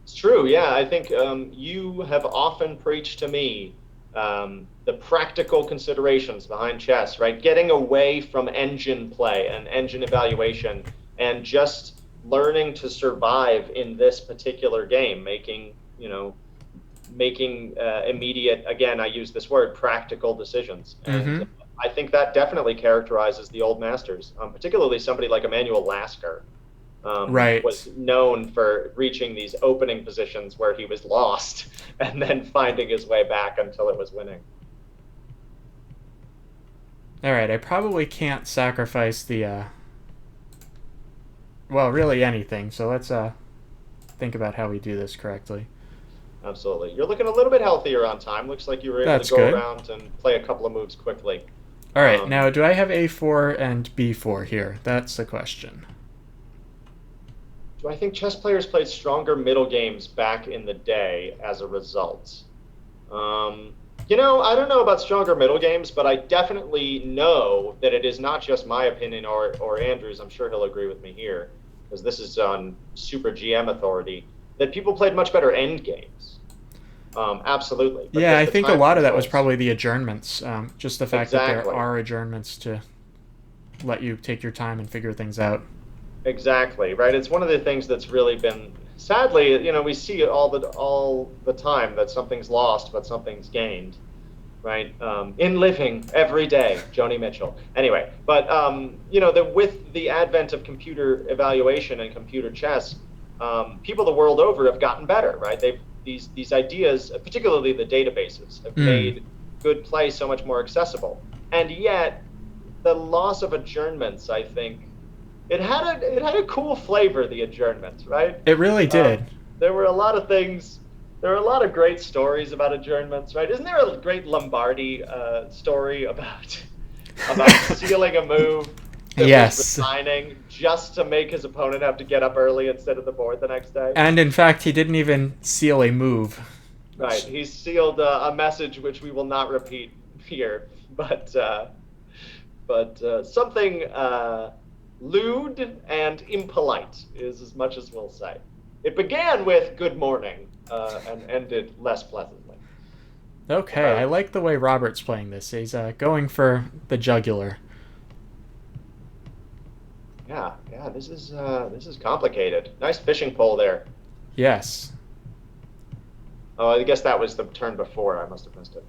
It's true, yeah. I think you have often preached to me the practical considerations behind chess, right? Getting away from engine play and engine evaluation and just learning to survive in this particular game, making immediate, again, I use this word, practical decisions. And Mm-hmm. I think that definitely characterizes the old masters, particularly somebody like Emmanuel Lasker was Right. known for reaching these opening positions where he was lost and then finding his way back until it was winning. All right. I probably can't sacrifice the. Well, really anything. So let's think about how we do this correctly. Absolutely. You're looking a little bit healthier on time. Looks like you were able to That's go good. around and play a couple of moves quickly. All right. Now, Um, do I have a4 and b4 here? That's the question. do I think chess players played stronger middle games back in the day as a result? Um, I don't know about stronger middle games, but I definitely know that it is not just my opinion or Andrew's. I'm sure he'll agree with me here, because this is on Super GM authority, that people played much better end games. Absolutely, Yeah, because I the think a time lot of that was controls. probably the adjournments. Just the fact that there Exactly. are adjournments to let you take your time and figure things out. Exactly, right? It's one of the things that's really been sadly, we see it all the time that something's lost, but something's gained, right? In living every day, Joni Mitchell. Anyway, but that with the advent of computer evaluation and computer chess, people the world over have gotten better, right? These ideas, particularly the databases, have Mm. made good play so much more accessible. And yet, the loss of adjournments, I think, it had a cool flavor, the adjournments, right? It really Um, did. there were a lot of things. There were a lot of great stories about adjournments, right? Isn't there a great Lombardi story about sealing a move that was Yes. resigning just to make his opponent have to get up early instead of the board the next day? And in fact, he didn't even seal a move. Right. Which, He sealed a message which we will not repeat here, but something lewd and impolite is as much as we'll say. It began with good morning and ended less pleasantly. okay, I Uh, like the way Robert's playing this. He's going for the jugular. yeah, yeah, this is complicated. Nice fishing pole there. Yes. Oh, I guess that was the turn before. I must have missed it.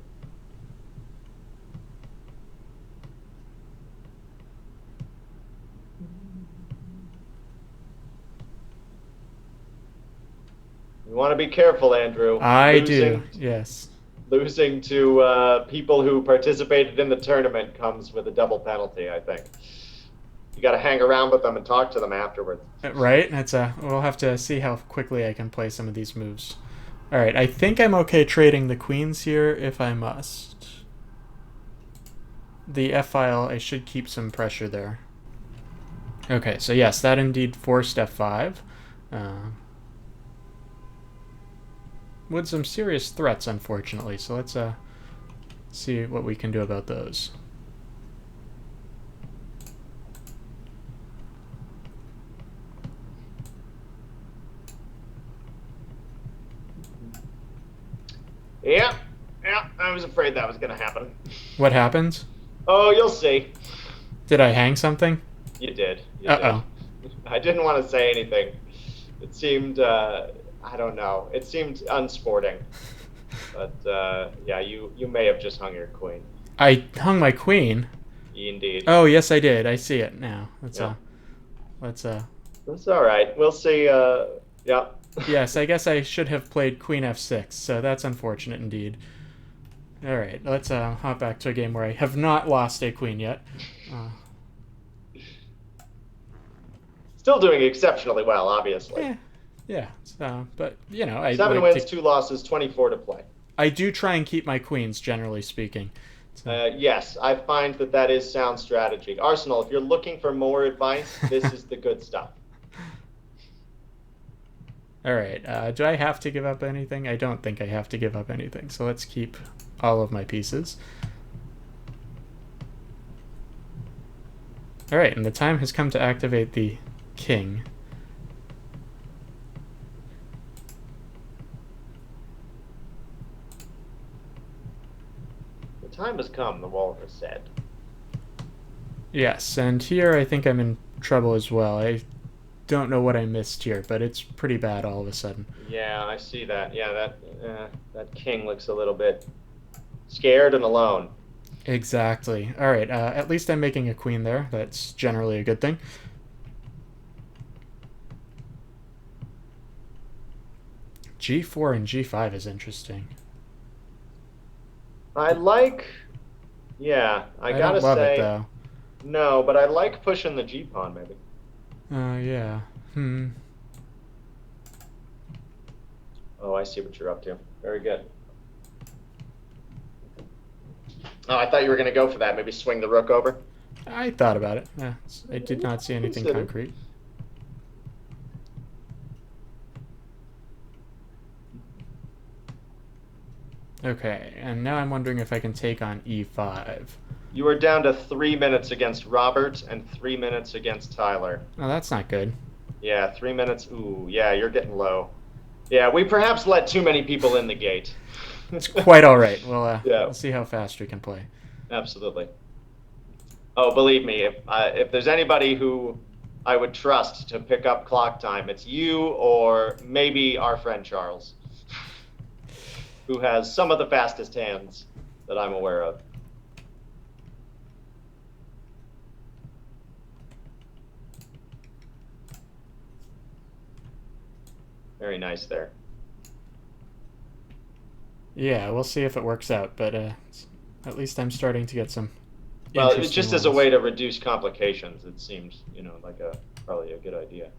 You want to be careful, Andrew. I do. Losing Yes. losing to people who participated in the tournament comes with a double penalty, I think. You got to hang around with them and talk to them afterwards. Right? We'll have to see how quickly I can play some of these moves. All right, I think I'm okay trading the queens here if I must. The F file, I should keep some pressure there. Okay, so yes, that indeed forced F5. Uh, with some serious threats, unfortunately. So let's see what we can do about those. Yeah, yeah, I was afraid that was going to happen. What happens? Oh, you'll see. Did I hang something? You did. You did. Uh-oh. I didn't want to say anything. It seemed, I don't know, it seemed unsporting. But yeah, you may have just hung your queen. I hung my queen. Indeed. Oh, yes, I did. I see it now. Yeah. Let's That's all right. We'll see. Yeah. yes, I guess I should have played queen f6, so that's unfortunate indeed. All right, let's hop back to a game where I have not lost a queen yet. Still doing exceptionally well, obviously. Yeah, yeah. But I 7 wins, 2 losses, 24 to play. I do try and keep my queens, generally speaking. So, Yes, I find that is sound strategy. Arsenal, if you're looking for more advice, this is the good stuff. all right. Do I have to give up anything? I don't think I have to give up anything. So let's keep all of my pieces. All right, and the time has come to activate the king. The time has come, the wall has said. Yes, and here I think I'm in trouble as well. I don't know what I missed here, but it's pretty bad all of a sudden. Yeah, I see that. Yeah, that king looks a little bit scared and alone. Exactly. All right, at least I'm making a queen there. That's generally a good thing. G4 and G5 is interesting. I like, yeah, I I gotta don't love it, say, though. no, but I like pushing the G pawn, maybe. Yeah. Oh, I see what you're up to. Very good. Oh, I thought you were going to go for that. Maybe swing the rook over. I thought about it. Yeah, I did not see anything Consider. concrete. Okay, and now I'm wondering if I can take on e5. You are down to 3 minutes against Robert and 3 minutes against Tyler. Oh, that's not good. Yeah, 3 minutes. Ooh, yeah, you're getting low. Yeah, we perhaps let too many people in the gate. It's quite all right. Yeah, We'll see how fast we can play. absolutely. Oh, believe me, if there's anybody who I would trust to pick up clock time, it's you or maybe our friend Charles, who has some of the fastest hands that I'm aware of. Very nice there. Yeah, we'll see if it works out, but at least I'm starting to get some Well, it interesting just as a ones. way to reduce complications, it seems, like a probably a good idea.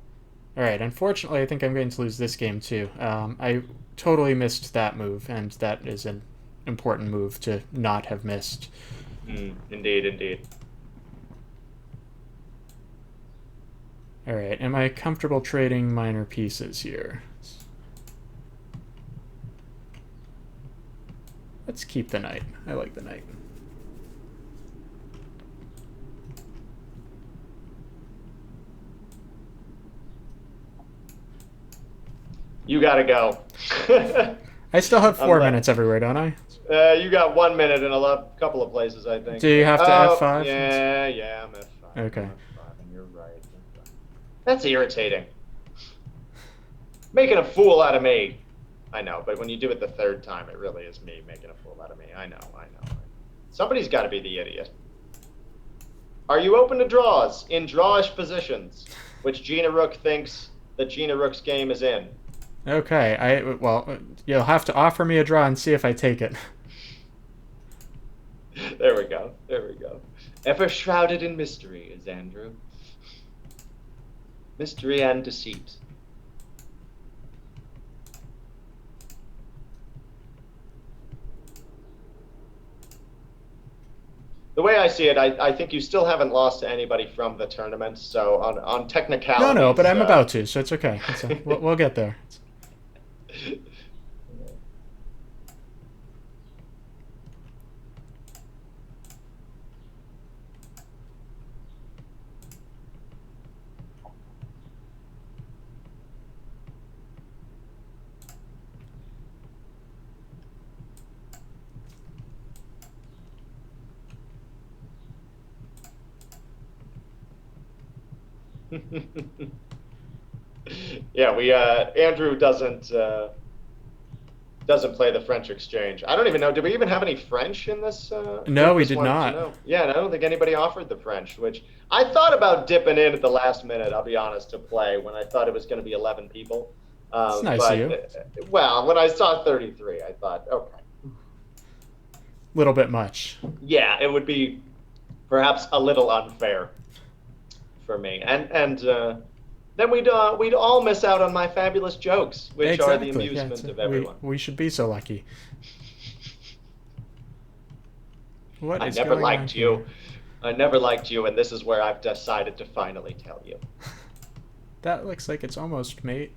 All right, unfortunately, I think I'm going to lose this game too. I totally missed that move, and that is an important move to not have missed. Indeed, indeed. All right, am I comfortable trading minor pieces here? Let's keep the knight. I like the knight. You gotta go. I still have 4 minutes Unless, everywhere, don't I? you got 1 minute in a couple of places, I think. Do you have to Oh, F5? yeah, I'm F5. Okay. I'm F5, and you're right. That's irritating. Making a fool out of me. I know, but when you do it the third time, it really is me making a fool out of me. I know. Somebody's got to be the idiot. Are you open to draws in drawish positions, which Gina Rook thinks that Gina Rook's game is in? Okay, well, you'll have to offer me a draw and see if I take it. There we go. There we go. Ever shrouded in mystery is Andrew. Mystery and deceit. The way I see it, I think you still haven't lost to anybody from the tournament. So on technicalities, No, but I'm about to, so it's okay. We'll get there. Yeah, we Andrew doesn't play the French exchange. I don't even know. Did we even have any French in this No, we this did one? Do you not. know? Yeah, and I don't think anybody offered the French, which I thought about dipping in at the last minute. I'll be honest, to play when I thought it was going to be 11 people. It's nice of you. Well, when I saw 33, I thought, okay, Little bit much. yeah, it would be perhaps a little unfair for me, and then we'd all miss out on my fabulous jokes, which are the Exactly. Yeah, amusement of everyone. we should be so lucky. What I is never going on liked here? you. I never liked you, and this is where I've decided to finally tell you. That looks like it's almost mate.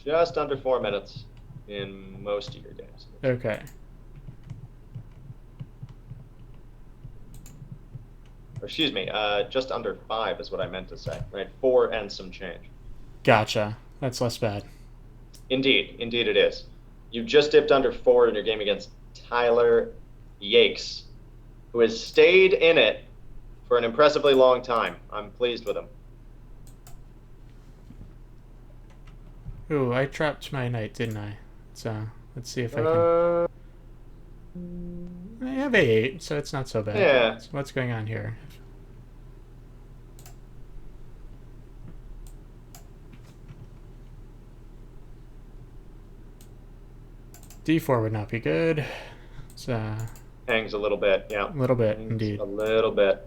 Just under 4 minutes in most of your games. Okay. Or excuse me, just under 5 is what I meant to say, right? 4 and some change. Gotcha. That's less bad. Indeed it is. You just dipped under 4 in your game against Tyler Yakes, who has stayed in it for an impressively long time. I'm pleased with him. Ooh, I trapped my knight, didn't I? So let's see if I can. I have a8, so it's not so bad. Yeah. So what's going on here? D4 would not be good. It's Hangs a little bit, yeah. a little bit, Hangs indeed. a little bit.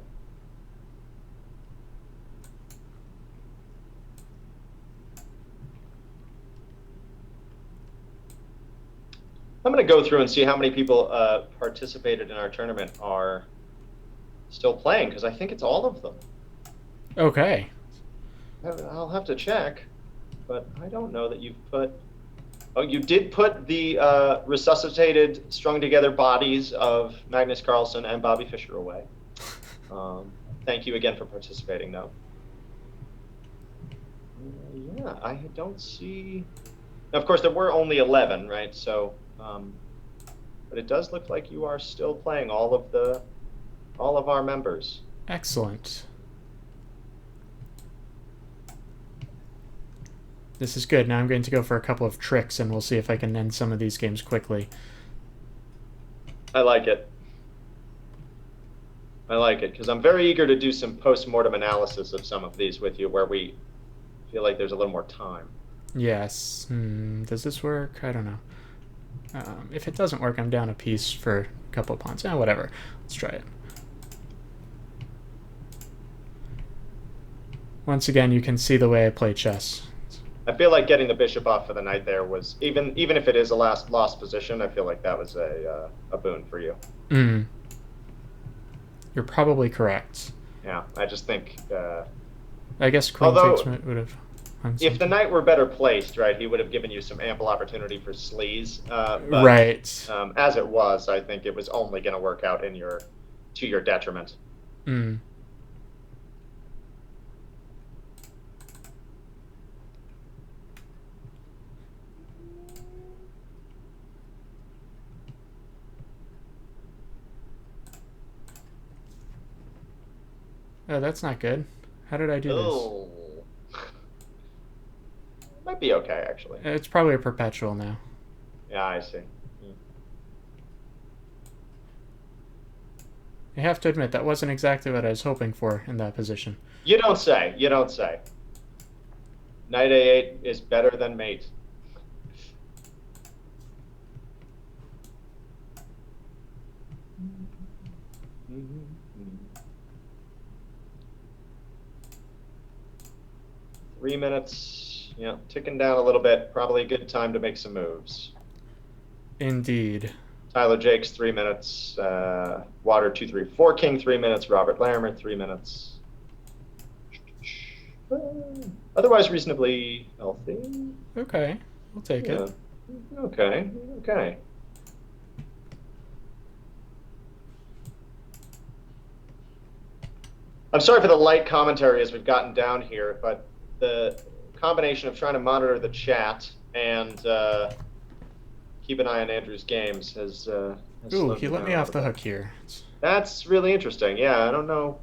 I'm going to go through and see how many people participated in our tournament are still playing, because I think it's all of them. Okay. I'll have to check, but I don't know that you've put... Oh, you did put the resuscitated, strung together bodies of Magnus Carlsen and Bobby Fischer away. Thank you again for participating, though. Yeah, I don't see. Now, of course, there were only 11, right? So, but it does look like you are still playing all of our members. Excellent. This is good. Now I'm going to go for a couple of tricks, and we'll see if I can end some of these games quickly. I like it. I like it, because I'm very eager to do some post-mortem analysis of some of these with you, where we feel like there's a little more time. Yes. Does this work? I don't know. If it doesn't work, I'm down a piece for a couple of pawns. Whatever. Let's try it. Once again, you can see the way I play chess. I feel like getting the bishop off for the knight there was, even if it is a lost position, I feel like that was a boon for you. You're probably correct. Yeah, I just think... I guess queen takes would have... If the knight were better placed, right, he would have given you some ample opportunity for sleaze. But, right. As it was, I think it was only going to work out to your detriment. Oh, that's not good. How did I do this? Might be okay, actually. It's probably a perpetual now. Yeah, I see. I have to admit, that wasn't exactly what I was hoping for in that position. You don't say. You don't say. Knight A8 is better than mate. Three minutes, ticking down a little bit. Probably a good time to make some moves. Indeed. Tyler Jakes, 3 minutes. Water 234 King, 3 minutes. Robert Larimer, 3 minutes. Otherwise reasonably healthy. Okay, we'll take it. Okay. I'm sorry for the light commentary as we've gotten down here, but the combination of trying to monitor the chat and keep an eye on Andrew's games has Ooh, he let me off the hook here. That's really interesting. Yeah, I don't know.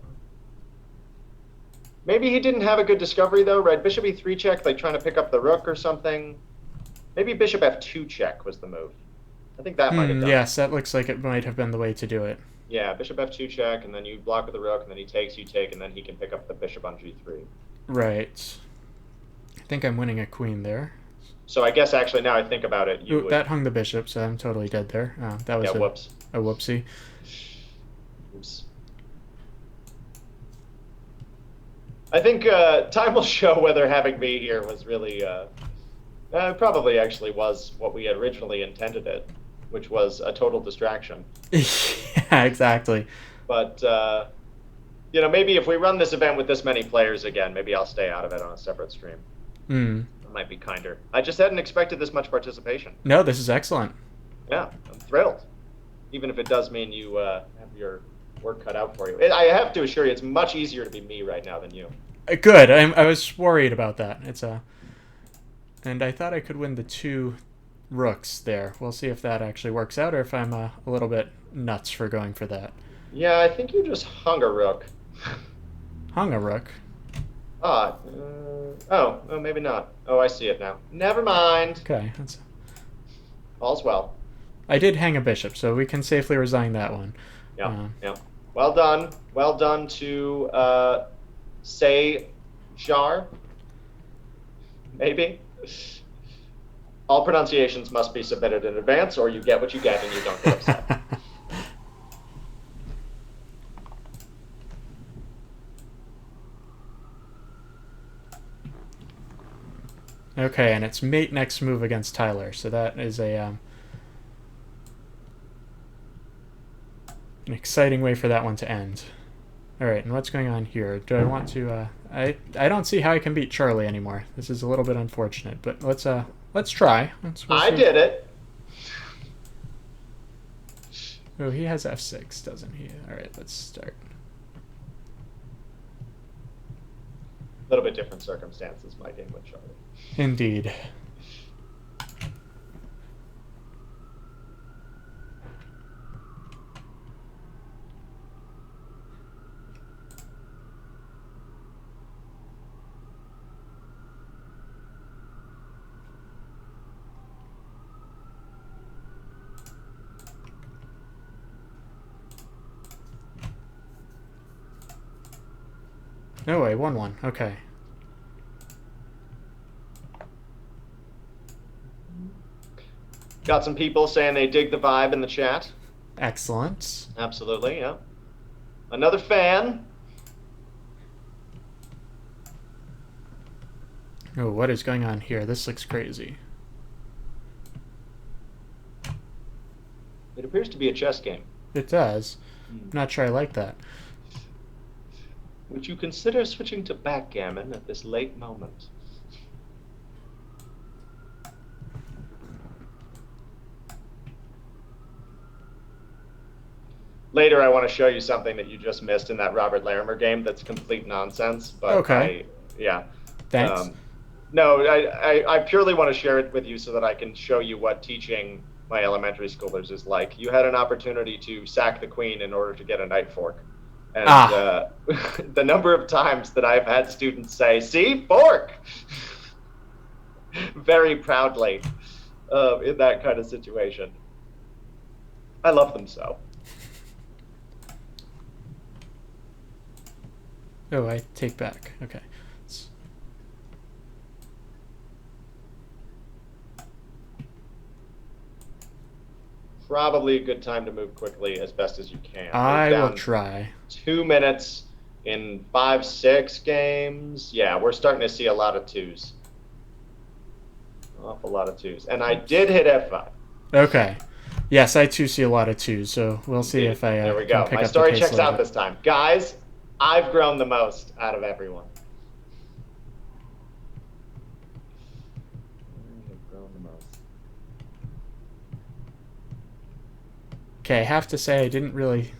Maybe he didn't have a good discovery, though, right? Bishop e3 check, like trying to pick up the rook or something. Maybe bishop f2 check was the move. I think that might have done Yes, that looks like it might have been the way to do it. Yeah, bishop f2 check, and then you block with the rook, and then he takes, you take, and then he can pick up the bishop on g3. Right. I think I'm winning a queen there. So I guess actually now I think about it, you would... that hung the bishop, so I'm totally dead there. That was a whoopsie. Oops. I think time will show whether having me here was really, probably actually was what we had originally intended it, which was a total distraction. Yeah, exactly. But, maybe if we run this event with this many players again, maybe I'll stay out of it on a separate stream. It might be kinder. I just hadn't expected this much participation. No, this is excellent. Yeah, I'm thrilled. Even if it does mean you have your work cut out for you. I have to assure you, it's much easier to be me right now than you. Good. I was worried about that. And I thought I could win the 2 rooks there. We'll see if that actually works out, or if I'm a little bit nuts for going for that. Yeah, I think you just hung a rook. Hung a rook? Oh, maybe not. Oh, I see it now. Never mind. Okay. All's well. I did hang a bishop, so we can safely resign that one. Yeah. Well done. Well done to say Jar. Maybe. All pronunciations must be submitted in advance, or you get what you get and you don't get upset. Okay, and it's mate next move against Tyler, so that is an exciting way for that one to end. All right, and what's going on here? Do I want to? I don't see how I can beat Charlie anymore. This is a little bit unfortunate, but let's Let's try. We'll I see. did it. Oh, he has F6, doesn't he? All right, let's start. A little bit different circumstances, my game with Charlie. Indeed. No way, 1-1. Okay. Got some people saying they dig the vibe in the chat. Excellent. Absolutely, yeah. Another fan. Oh, what is going on here? This looks crazy. It appears to be a chess game. It does. I'm not sure I like that. Would you consider switching to backgammon at this late moment? Later, I want to show you something that you just missed in that Robert Larimer game that's complete nonsense. But Okay. Yeah. Thanks. No, I purely want to share it with you so that I can show you what teaching my elementary schoolers is like. You had an opportunity to sack the queen in order to get a knight fork. And the number of times that I've had students say, "See, fork!" very proudly in that kind of situation. I love them so. Oh, I take back. Okay. Probably a good time to move quickly as best as you can. I will try. 2 minutes in 5-6 games. Yeah, we're starting to see a lot of twos. An awful lot of twos. And I did hit F5. Okay. Yes, I too see a lot of twos, so we'll see if I there we go. My story checks out this time. Guys, I've grown the most out of everyone. I've grown the most. Okay, I have to say I didn't really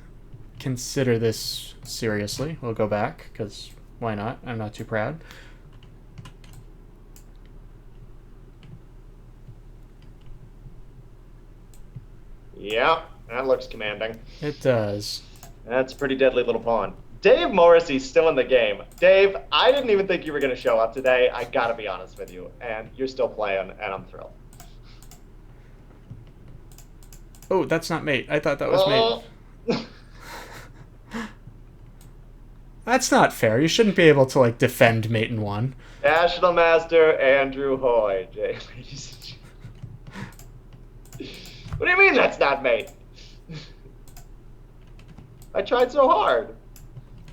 consider this seriously. We'll go back, because why not? I'm not too proud. Yeah, that looks commanding. It does. That's a pretty deadly little pawn. Dave Morrissey's still in the game. Dave, I didn't even think you were going to show up today. I got to be honest with you. And you're still playing, and I'm thrilled. Oh, that's not mate. I thought that was mate. That's not fair. You shouldn't be able to, like, defend mate in one. National Master Andrew Hoy, Jay. What do you mean that's not mate? I tried so hard.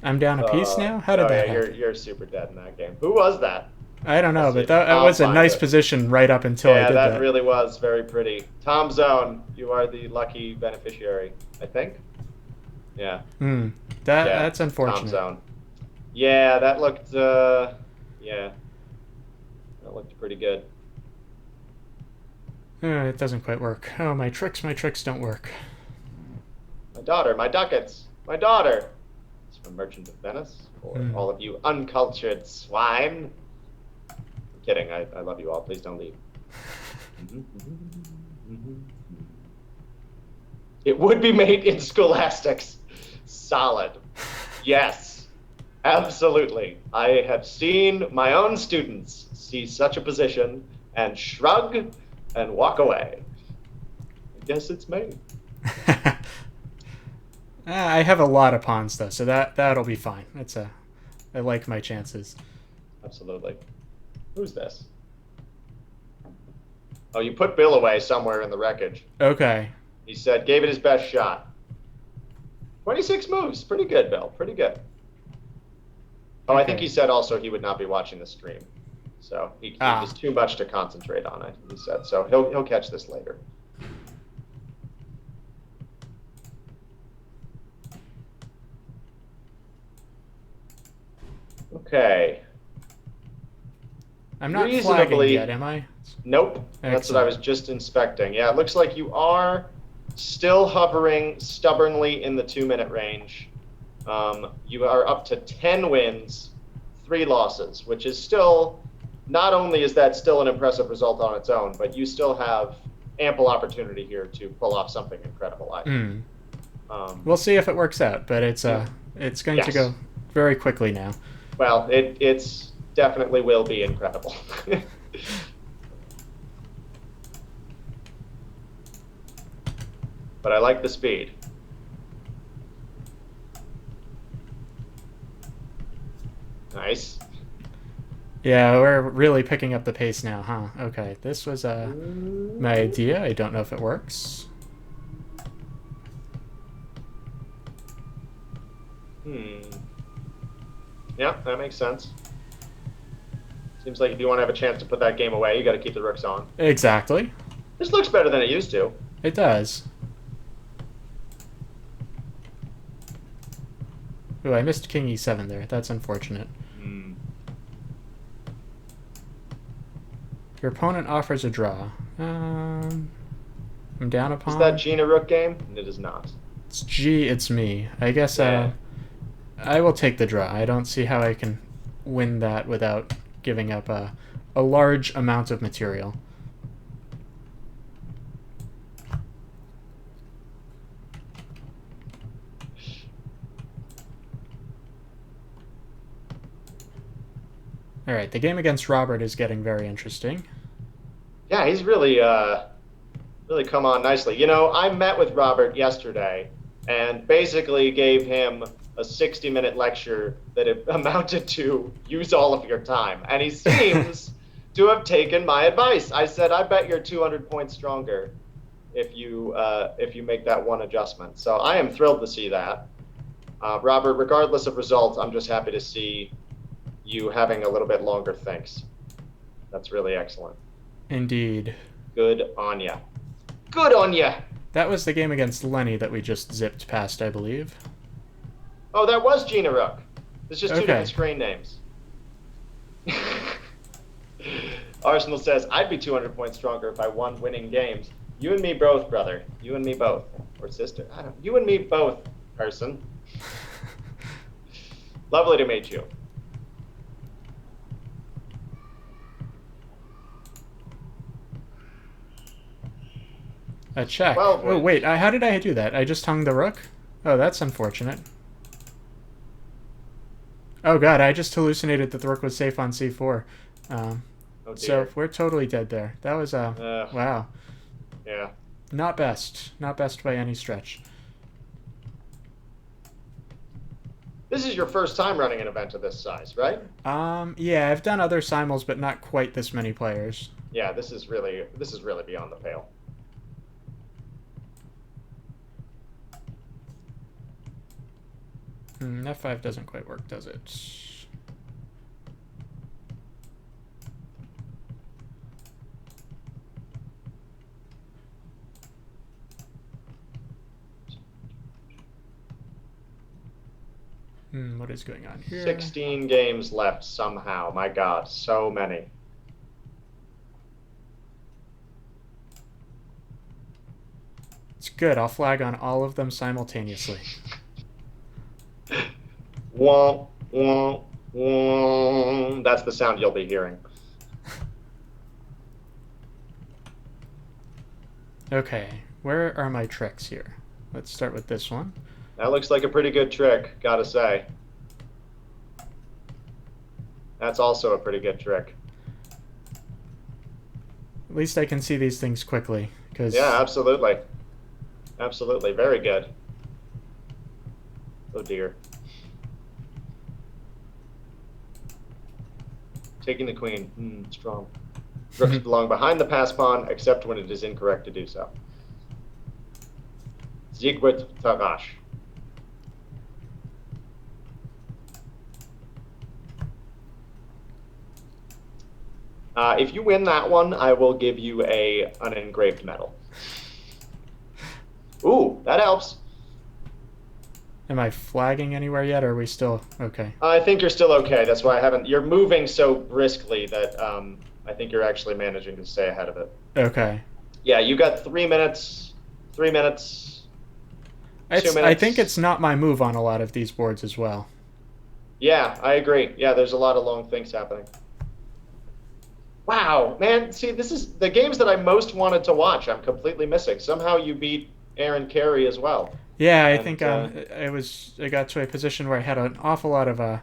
I'm down a piece now? How did that happen? You're super dead in that game. Who was that? I don't know, but that was a nice position right up until I did that. Yeah, that really was very pretty. Tom Zone, you are the lucky beneficiary, I think. Yeah. That's unfortunate. Tom Zone. Yeah, that looked that looked pretty good. It doesn't quite work. Oh, my tricks don't work. My daughter, my ducats, my daughter. It's from Merchant of Venice, for all of you uncultured swine. I'm kidding, I love you all, please don't leave. It would be made in scholastics. Solid. Yes, absolutely. I have seen my own students see such a position and shrug and walk away. I guess it's me. I have a lot of pawns though, so that'll be fine. I like my chances. Absolutely. Who's this? Oh, you put Bill away somewhere in the wreckage. Okay. He said, gave it his best shot. 26 moves. Pretty good, Bill. Pretty good. Oh, okay. I think he said also he would not be watching the stream. So he was too much to concentrate on it, he said. So he'll catch this later. Okay. I'm not flagging yet, reasonably. am I? Nope, that's what I Excellent. was just inspecting. Yeah, it looks like you are still hovering stubbornly in the 2 minute range. You are up to 10 wins, 3 losses, which is still, not only is that still an impressive result on its own, but you still have ample opportunity here to pull off something incredible, I think. Hmm. Um, We'll see if it works out, but mm, it's going to yes. go very quickly now. Well, it's definitely will be incredible. But I like the speed. Nice. Yeah, we're really picking up the pace now, huh? Okay, this was my Mm, idea. I don't know if it works. Hmm. Yeah, that makes sense. Seems like if you want to have a chance to put that game away, you got to keep the rooks on. Exactly. This looks better than it used to. It does. Ooh, I missed King E7 there. That's unfortunate. Hmm. Your opponent offers a draw. I'm down a Is that pawn. Gina Rook game? It is not. It's G, it's me. I guess Yeah. I will take the draw. I don't see how I can win that without giving up a large amount of material. All right, the game against Robert is getting very interesting. Yeah, he's really come on nicely. You know, I met with Robert yesterday and basically gave him a 60-minute lecture that it amounted to use all of your time. And he seems to have taken my advice. I said, I bet you're 200 points stronger if you make that one adjustment. So I am thrilled to see that. Robert, regardless of results, I'm just happy to see you having a little bit longer thinks. That's really excellent. Indeed. Good on ya. Good on ya. That was the game against Lenny that we just zipped past, I believe. Oh, that was Gina Rook. It's just two different Okay. screen names. Arsenal says, I'd be 200 points stronger if I won winning games. You and me both, brother. You and me both. Or sister. I don't. You and me both, person. Lovely to meet you. A check. 12 Oh, wins. wait. How did I do that? I just hung the rook? Oh, that's unfortunate. Oh, God. I just hallucinated that the rook was safe on c4. Um, Oh, so dear. we're totally dead there. That was, wow. Yeah. Not best. Not best by any stretch. This is your first time running an event of this size, right? Yeah, I've done other simuls, but not quite this many players. Yeah, this is really beyond the pale. F5 doesn't quite work, does it? What is going on here? 16 games left somehow. My God, so many. It's good. I'll flag on all of them simultaneously. Womp, womp, womp. That's the sound you'll be hearing. Okay, where are my tricks here? Let's start with this one. That looks like a pretty good trick, gotta say. That's also a pretty good trick. At least I can see these things quickly, Yeah, because absolutely. Absolutely. Very good. Oh, dear. Taking the queen. Strong. Rooks belong behind the pass pawn, except when it is incorrect to do so. Siegwart Tarash. If you win that one, I will give you an engraved medal. Ooh, that helps. Am I flagging anywhere yet, or are we still okay? I think you're still okay. That's why I haven't. You're moving so briskly that I think you're actually managing to stay ahead of it. Okay. Yeah, you got 3 minutes, 3 minutes, two I think it's minutes. not my move on a lot of these boards as well. Yeah, I agree. Yeah, there's a lot of long things happening. Wow, man. See, this is the games that I most wanted to watch. I'm completely missing. Somehow you beat Aaron Carey as well. Yeah, I think And I got to a position where I had an awful lot of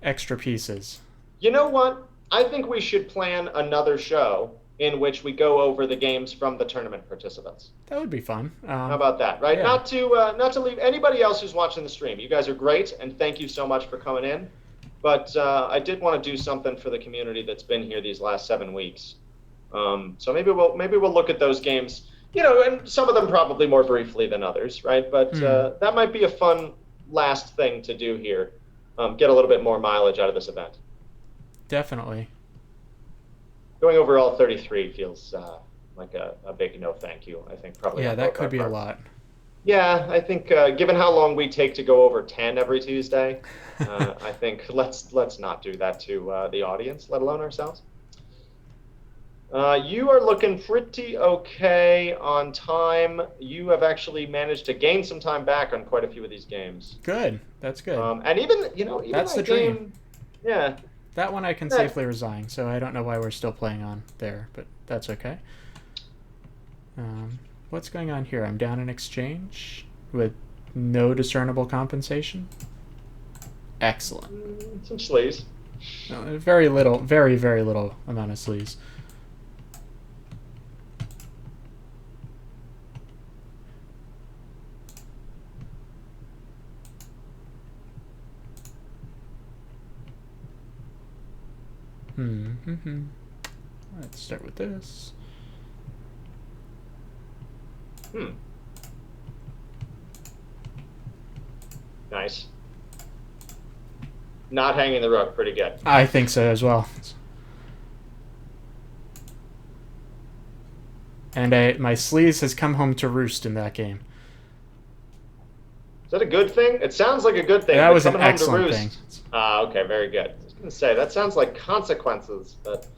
extra pieces. you know what? I think we should plan another show in which we go over the games from the tournament participants. That would be fun. How about that? Right? Yeah. Not to leave anybody else who's watching the stream. You guys are great, and thank you so much for coming in. But I did want to do something for the community that's been here these last 7 weeks. So maybe we'll look at those games. And some of them probably more briefly than others, right? But that might be a fun last thing to do here. Get a little bit more mileage out of this event. Definitely. Going over all 33 feels like a big no thank you. I think probably. Yeah, on that both our could be a parts. lot. Yeah, I think given how long we take to go over 10 every Tuesday, I think let's not do that to the audience, let alone ourselves. You are looking pretty okay on time. You have actually managed to gain some time back on quite a few of these games. Good. That's good. And even That's the that dream. game, yeah. That one I can safely resign, so I don't know why we're still playing on there, but that's okay. What's going on here? I'm down in exchange with no discernible compensation. Excellent. Some sleeves. Very little, very, very little amount of sleeves. Let's start with this. Nice. Not hanging the rook, pretty good. I think so as well. And my sleaze has come home to roost in that game. Is that a good thing? It sounds like a good thing. That was an coming home to excellent roost. thing. Okay, very good. I was going to say, that sounds like consequences, but...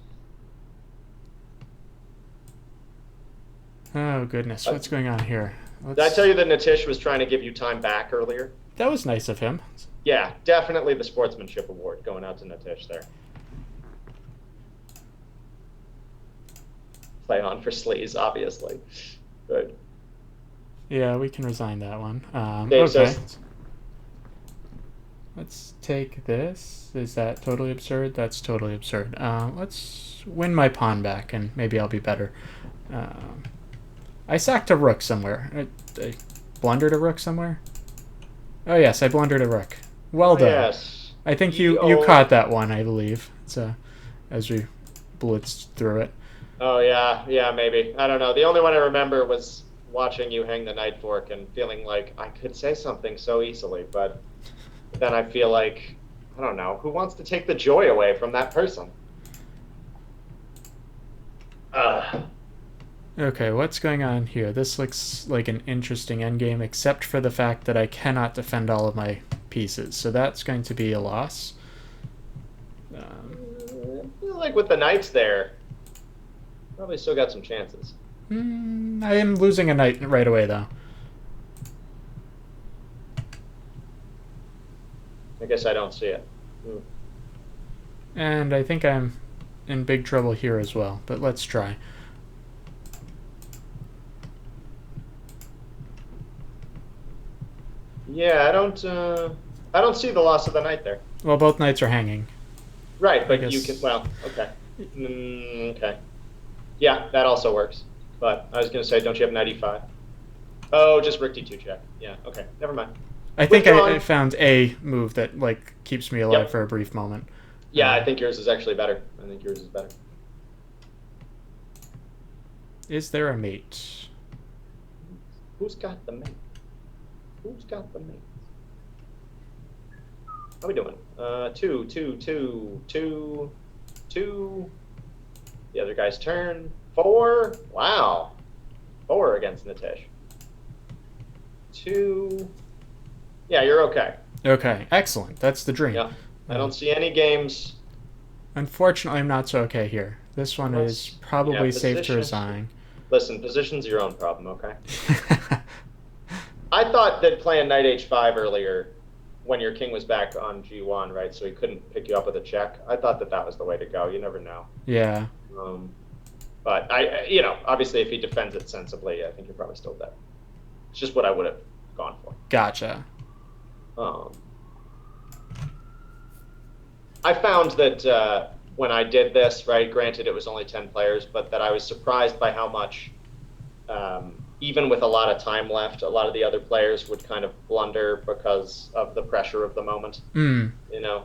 Oh, goodness. What's going on here? Did I tell you that Nitish was trying to give you time back earlier? That was nice of him. Yeah, definitely the sportsmanship award going out to Nitish there. Play on for sleaze, obviously. Good. Yeah, we can resign that one. Dave okay. says, Let's take this. Is that totally absurd? That's totally absurd. Let's win my pawn back, and maybe I'll be better. I sacked a rook somewhere. I blundered a rook somewhere? Oh, yes, I blundered a rook. Well done. yes. I think you caught that one, I believe. As we blitzed through it. Oh, yeah, maybe. I don't know. The only one I remember was watching you hang the knight fork and feeling like I could say something so easily, but then I feel like, I don't know, who wants to take the joy away from that person? Okay, what's going on here? This looks like an interesting endgame, except for the fact that I cannot defend all of my pieces, so that's going to be a loss. I feel like with the knights there, probably still got some chances. I am losing a knight right away, though. I guess I don't see it. And I think I'm in big trouble here as well, but let's try. Yeah, I don't see the loss of the knight there. Well, both knights are hanging. Right, but you can, well, okay. Okay. Yeah, that also works. But I was going to say, don't you have knight e5? Oh, just rook d2 check. Yeah, okay, never mind. I think I found a move that, like, keeps me alive for a brief moment. Yeah, I think yours is actually better. I think yours is better. Is there a mate? Who's got the mate? Who's got the mate? How we doing? 2, 2, 2, 2, 2. The other guy's turn. 4. Wow. 4 against Nitish. 2. Yeah, you're okay. Okay, excellent. That's the dream. Yeah, I Uh, don't see any games Unfortunately, I'm not so okay here. This one is unless, yeah, probably safe to positions. resign. Listen, position's your own problem, okay? I thought that playing knight h5 earlier when your king was back on g1, right? So he couldn't pick you up with a check. I thought that that was the way to go. You never know. Yeah, Um, but obviously, if he defends it sensibly, I think you're probably still dead. It's just what I would have gone for. gotcha. Um, I found that when I did this, right, granted it was only 10 players, but that I was surprised by how much, even with a lot of time left, a lot of the other players would kind of blunder because of the pressure of the moment, Hmm.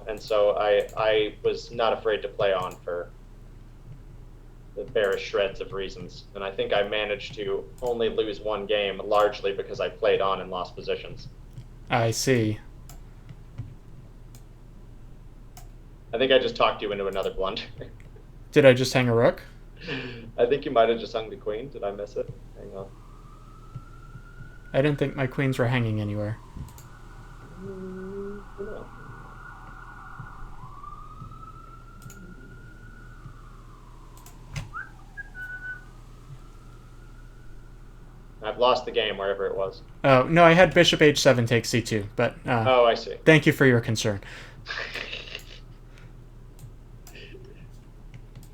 and so I was not afraid to play on for the barest shreds of reasons. And I think I managed to only lose one game largely because I played on and lost positions. I see. I think I just talked you into another blunder. Did I just hang a rook? I think you might have just hung the queen. Did I miss it? Hang on. I didn't think my queens were hanging anywhere. No. I've lost the game wherever it was. Oh, no, I had bishop h7 takes c2, but Oh, I see. thank you for your concern.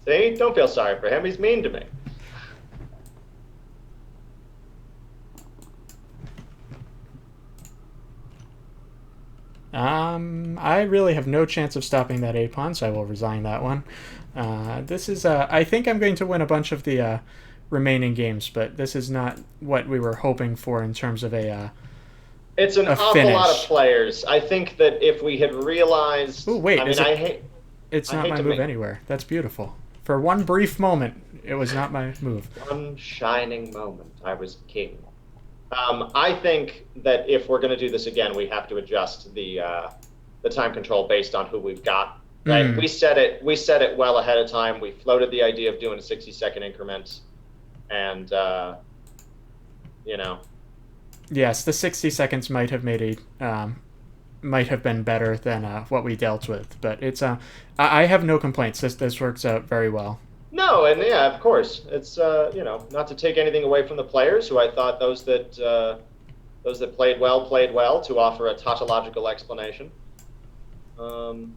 See? Don't feel sorry for him. He's mean to me. I really have no chance of stopping that a pawn, so I will resign that one. This is, I think I'm going to win a bunch of the remaining games, but this is not what we were hoping for in terms of It's an a awful lot of finish. players. I think that if we had realized, Oh wait, I is mean, it? It's I not hate my to move make anywhere. That's beautiful. For one brief moment, it was not my move. one shining moment. I was king. I think that if we're going to do this again, we have to adjust the time control based on who we've got. Right? Hmm. We set it well ahead of time. We floated the idea of doing a 60-second increment, and you know, Yes, the 60 seconds might have made might have been better than what we dealt with, but it's I have no complaints. This works out very well. no, and yeah, of course, it's not to take anything away from the players who I thought those that played well to offer a tautological explanation.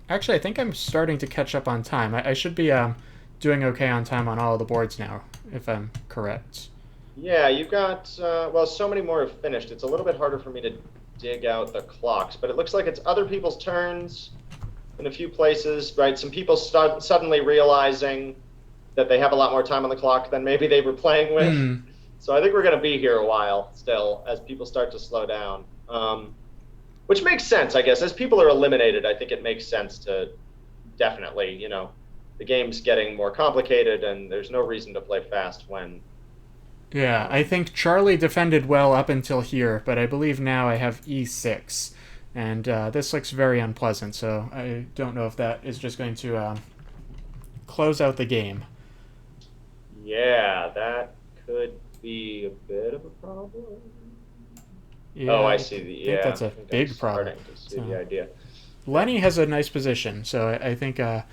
Actually, I think I'm starting to catch up on time. I should be doing okay on time on all of the boards now, if I'm correct. Yeah, you got well, so many more have finished. It's a little bit harder for me to dig out the clocks, but it looks like it's other people's turns in a few places, right? Some people start suddenly realizing that they have a lot more time on the clock than maybe they were playing with. Hmm. So I think we're going to be here a while still as people start to slow down, which makes sense, I guess. As people are eliminated, I think it makes sense to definitely, the game's getting more complicated, and there's no reason to play fast when. Yeah, I Um, think Charlie defended well up until here, but I believe now I have e6, and this looks very unpleasant. So I don't know if that is just going to close out the game. yeah, that could be a bit of a problem. Oh, Yeah, I I see the, think yeah, that's I a think I'm big problem. starting to see the So idea. Yeah. Lenny has a nice position, so I think I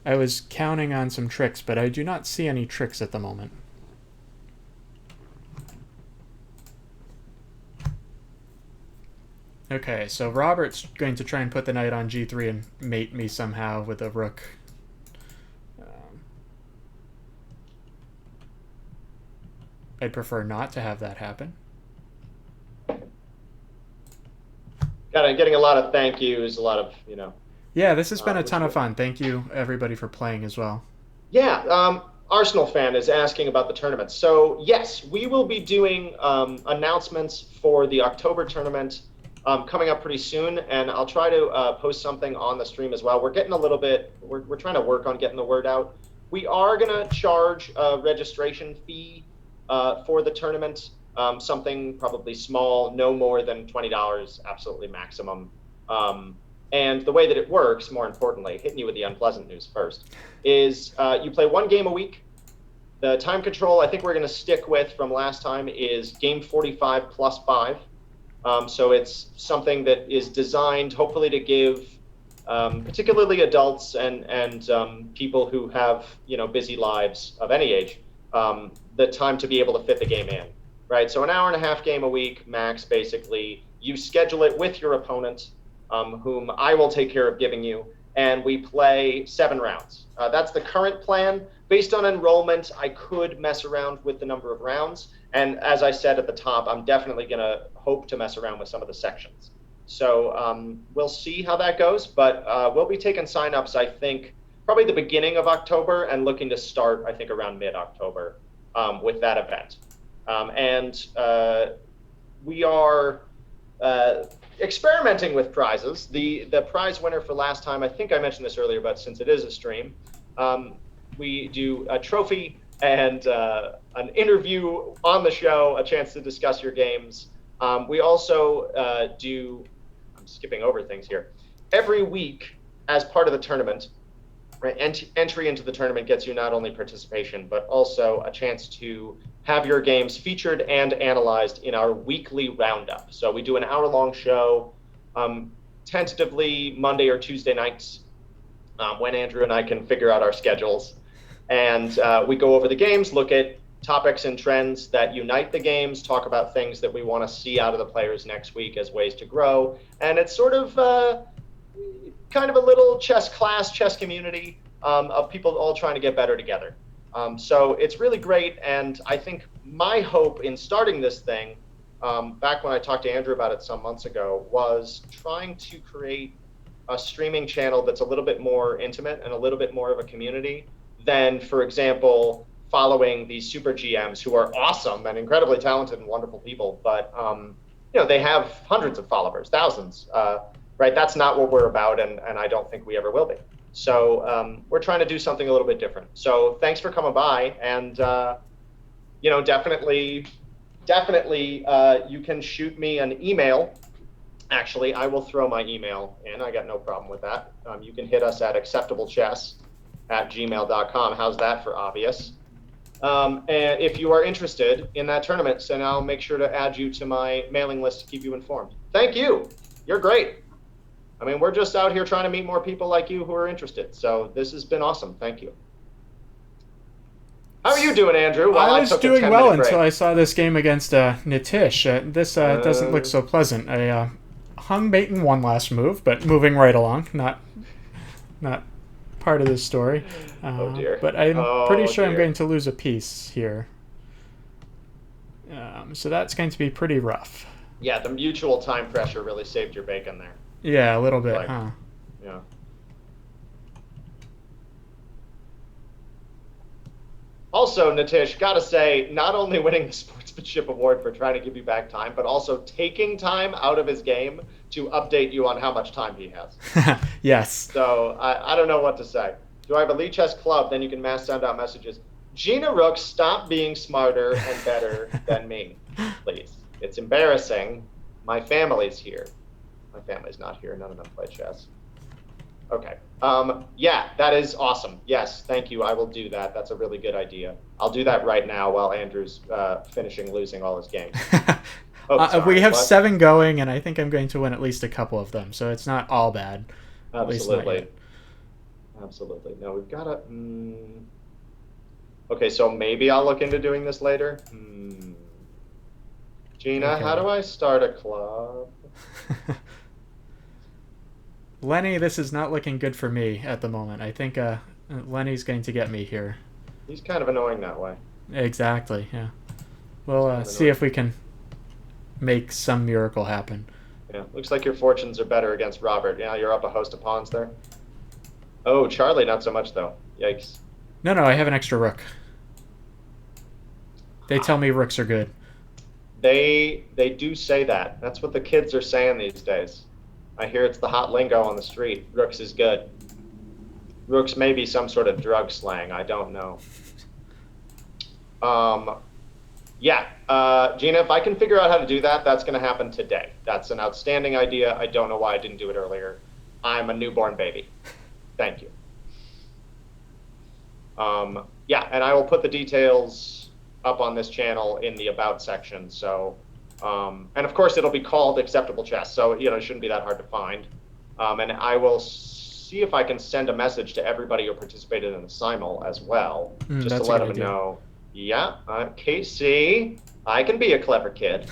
was counting on some tricks, but I do not see any tricks at the moment. Okay, so Robert's going to try and put the knight on g3 and mate me somehow with a rook. Um, I'd prefer not to have that happen. Getting a lot of thank yous, a lot of, Yeah, this has been a which ton of way? fun. Thank you, everybody, for playing as well. Yeah, Arsenal fan is asking about the tournament. So yes, we will be doing announcements for the October tournament coming up pretty soon, and I'll try to post something on the stream as well. We're getting a little bit, we're trying to work on getting the word out. We are going to charge a registration fee for the tournament, something probably small, no more than $20, absolutely maximum. And the way that it works, more importantly, hitting you with the unpleasant news first, is you play one game a week. The time control I think we're going to stick with from last time is game 45 plus 5. So it's something that is designed hopefully to give particularly adults and people who have busy lives of any age the time to be able to fit the game in, right? So an hour and a half game a week max, basically. You schedule it with your opponent, whom I will take care of giving you, and we play 7 rounds. That's the current plan. Based on enrollment, I could mess around with the number of rounds. And as I said at the top, I'm definitely going to hope to mess around with some of the sections. So we'll see how that goes, but we'll be taking signups, I think, probably the beginning of October and looking to start, I think, around mid-October with that event. And we are experimenting with prizes. The prize winner for last time, I think I mentioned this earlier, but since it is a stream, we do a trophy and an interview on the show, a chance to discuss your games. We also do, I'm skipping over things here, every week as part of the tournament, right, entry into the tournament gets you not only participation, but also a chance to have your games featured and analyzed in our weekly roundup. So we do an hour-long show, tentatively Monday or Tuesday nights, when Andrew and I can figure out our schedules. And we go over the games, look at topics and trends that unite the games, talk about things that we want to see out of the players next week as ways to grow. And it's sort of kind of a little chess class, chess community of people all trying to get better together. So it's really great. And I think my hope in starting this thing, back when I talked to Andrew about it some months ago, was trying to create a streaming channel that's a little bit more intimate and a little bit more of a community than, for example, following these super GMs who are awesome and incredibly talented and wonderful people, but they have hundreds of followers, thousands, right? That's not what we're about, and I don't think we ever will be. So we're trying to do something a little bit different. So thanks for coming by, and definitely, you can shoot me an email. Actually, I will throw my email in. I got no problem with that. You can hit us at acceptablechess@gmail.com. How's that for obvious? And if you are interested in that tournament, then I'll make sure to add you to my mailing list to keep you informed. Thank you. You're great. I mean, we're just out here trying to meet more people like you who are interested. So this has been awesome. Thank you. How are you doing, Andrew? Well, I was doing well until I saw this game against Nitish. This doesn't look so pleasant. I hung mate in one last move, but moving right along. Not part of this story. Oh dear. But I'm pretty sure I'm going to lose a piece here. So that's going to be pretty rough. Yeah, the mutual time pressure really saved your bacon there. Yeah, a little bit, huh? Yeah. Also, Nitish, gotta say, not only winning the Sportsmanship Award for trying to give you back time, but also taking time out of his game to update you on how much time he has. Yes. So, I don't know what to say. Do I have a Lee Chess Club? Then you can mass send out messages. Gina Rook, stop being smarter and better than me, please. It's embarrassing. My family's here. My family's not here. None of them play chess. Okay. Yeah, that is awesome. Yes, thank you. I will do that. That's a really good idea. I'll do that right now while Andrew's finishing losing all his games. We have 7 going, and I think I'm going to win at least a couple of them, so it's not all bad. Absolutely. Absolutely. No, we've got to... Okay, so maybe I'll look into doing this later. Gina, okay. How do I start a club? Lenny, this is not looking good for me at the moment. I think Lenny's going to get me here. He's kind of annoying that way. Exactly, yeah. We'll see if we can make some miracle happen. Yeah, looks like your fortunes are better against Robert. Yeah, you're up a host of pawns there. Oh, Charlie, not so much, though. Yikes. No, I have an extra rook. They tell me rooks are good. They do say that. That's what the kids are saying these days. I hear it's the hot lingo on the street. Rooks is good. Rooks may be some sort of drug slang. I don't know. Yeah, Gina, if I can figure out how to do that, that's going to happen today. That's an outstanding idea. I don't know why I didn't do it earlier. I'm a newborn baby. Thank you. Yeah, and I will put the details up on this channel in the About section. So And of course, it'll be called Acceptable Chess, so it shouldn't be that hard to find. And I will see if I can send a message to everybody who participated in the Simul as well, just to That's a let good them idea. know. Yeah, Casey, I can be a clever kid.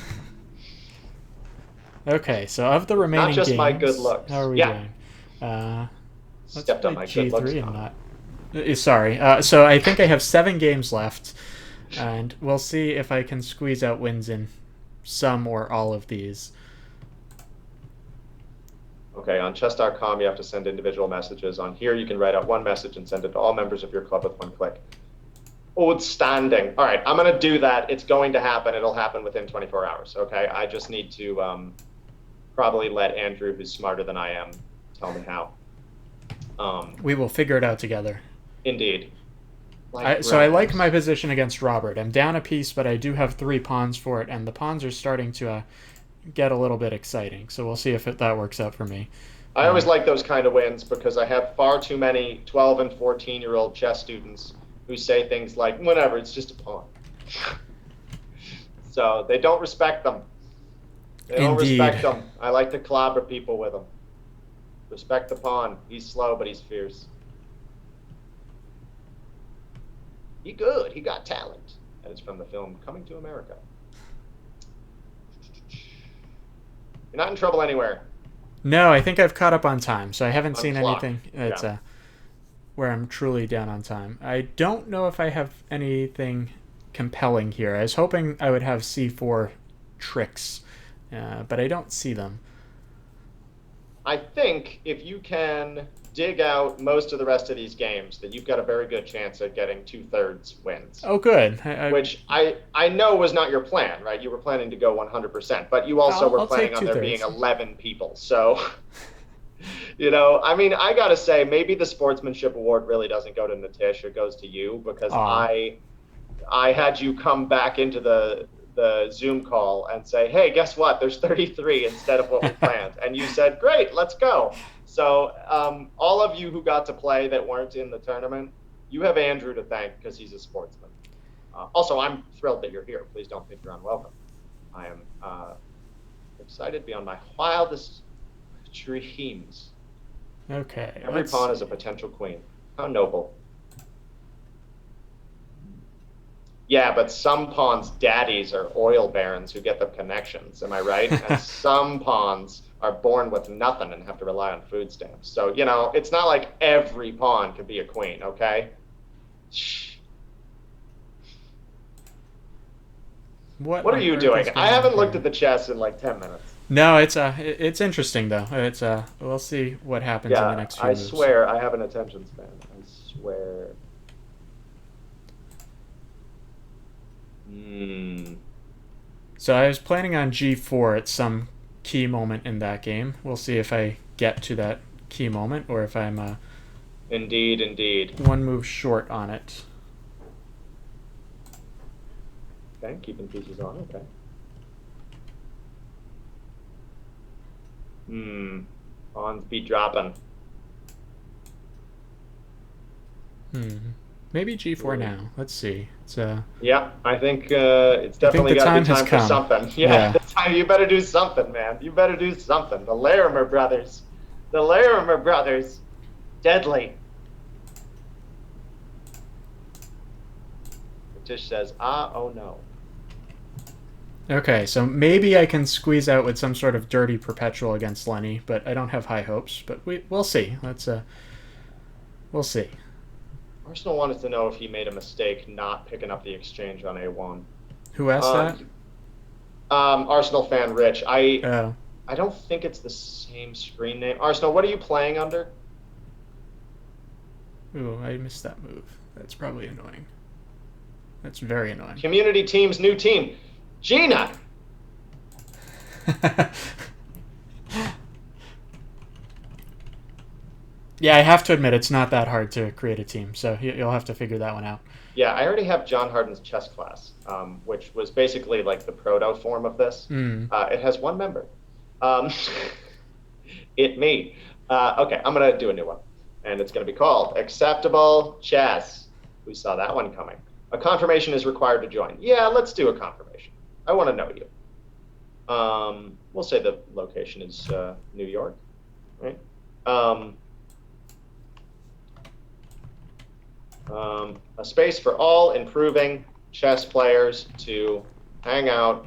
Okay, so of the It's not remaining just my good games, how looks. are we Yeah, doing? Uh, let's stepped up play my good looks G3 and comment. not. Sorry. So I think I have 7 games left, and we'll see if I can squeeze out wins in some or all of these. Okay, on chess.com, you have to send individual messages. On here, you can write out one message and send it to all members of your club with one click. Outstanding. All right, I'm going to do that. It's going to happen. It'll happen within 24 hours. Okay, I just need to probably let Andrew, who's smarter than I am, tell me how. We will figure it out together. Indeed. So I like my position against Robert. I'm down a piece, but I do have 3 pawns for it, and the pawns are starting to get a little bit exciting. So we'll see if that works out for me. I always like those kind of wins because I have far too many 12 and 14-year-old chess students who say things like, whatever, it's just a pawn. So they don't respect them. They don't respect them. I like to clobber people with them. Respect the pawn. He's slow, but he's fierce. He good. He got talent. That is from the film Coming to America. You're not in trouble anywhere. No, I think I've caught up on time, so I haven't On seen clock. anything that's where I'm truly down on time. I don't know if I have anything compelling here. I was hoping I would have C4 tricks, but I don't see them. I think if you can dig out most of the rest of these games, that you've got a very good chance at getting 2/3 wins. Oh, good. Which I know was not your plan, right? You were planning to go 100%, but you also were I'll planning take on there 2/3. being 11 people. So, I mean, I got to say, maybe the sportsmanship award really doesn't go to Natish. It goes to you because I had you come back into the Zoom call and say, hey, guess what? There's 33 instead of what we planned. And you said, great, let's go. So all of you who got to play that weren't in the tournament, you have Andrew to thank because he's a sportsman. Also, I'm thrilled that you're here. Please don't think you're unwelcome. I am excited beyond my wildest dreams. Okay. Every pawn is a potential queen. How noble. Yeah, but some pawns' daddies are oil barons who get the connections. Am I right? And some pawns are born with nothing and have to rely on food stamps. So, it's not like every pawn could be a queen, okay? Shh. What are you doing? I haven't looked at the chess in like 10 minutes. No, it's interesting though. We'll see what happens in the next few moves. I swear I have an attention span. I swear. So I was planning on G4 at some key moment in that game. We'll see if I get to that key moment or if I'm Indeed. one move short on it. Okay, keeping pieces on. Okay. Pawns be dropping. Maybe G4 now. Let's see. Yeah, I think it's definitely got to be time for something. Yeah. You better do something, man. You better do something. The Larimer brothers. Deadly. Tish says, oh no. Okay, so maybe I can squeeze out with some sort of dirty perpetual against Lenny, but I don't have high hopes. But we'll see. We'll see. Arsenal wanted to know if he made a mistake not picking up the exchange on A1. Who asked that? Arsenal fan Rich. I don't think it's the same screen name. Arsenal, what are you playing under? Ooh, I missed that move. That's probably annoying. That's very annoying. Community team's new team. Gina! Yeah, I have to admit, it's not that hard to create a team, so you'll have to figure that one out. Yeah, I already have John Harden's chess class, which was basically like the proto form of this. It has one member. Me. Okay, I'm going to do a new one, and it's going to be called Acceptable Chess. We saw that one coming. A confirmation is required to join. Yeah, let's do a confirmation. I want to know you. We'll say the location is New York, right? Um, a space for all improving chess players to hang out,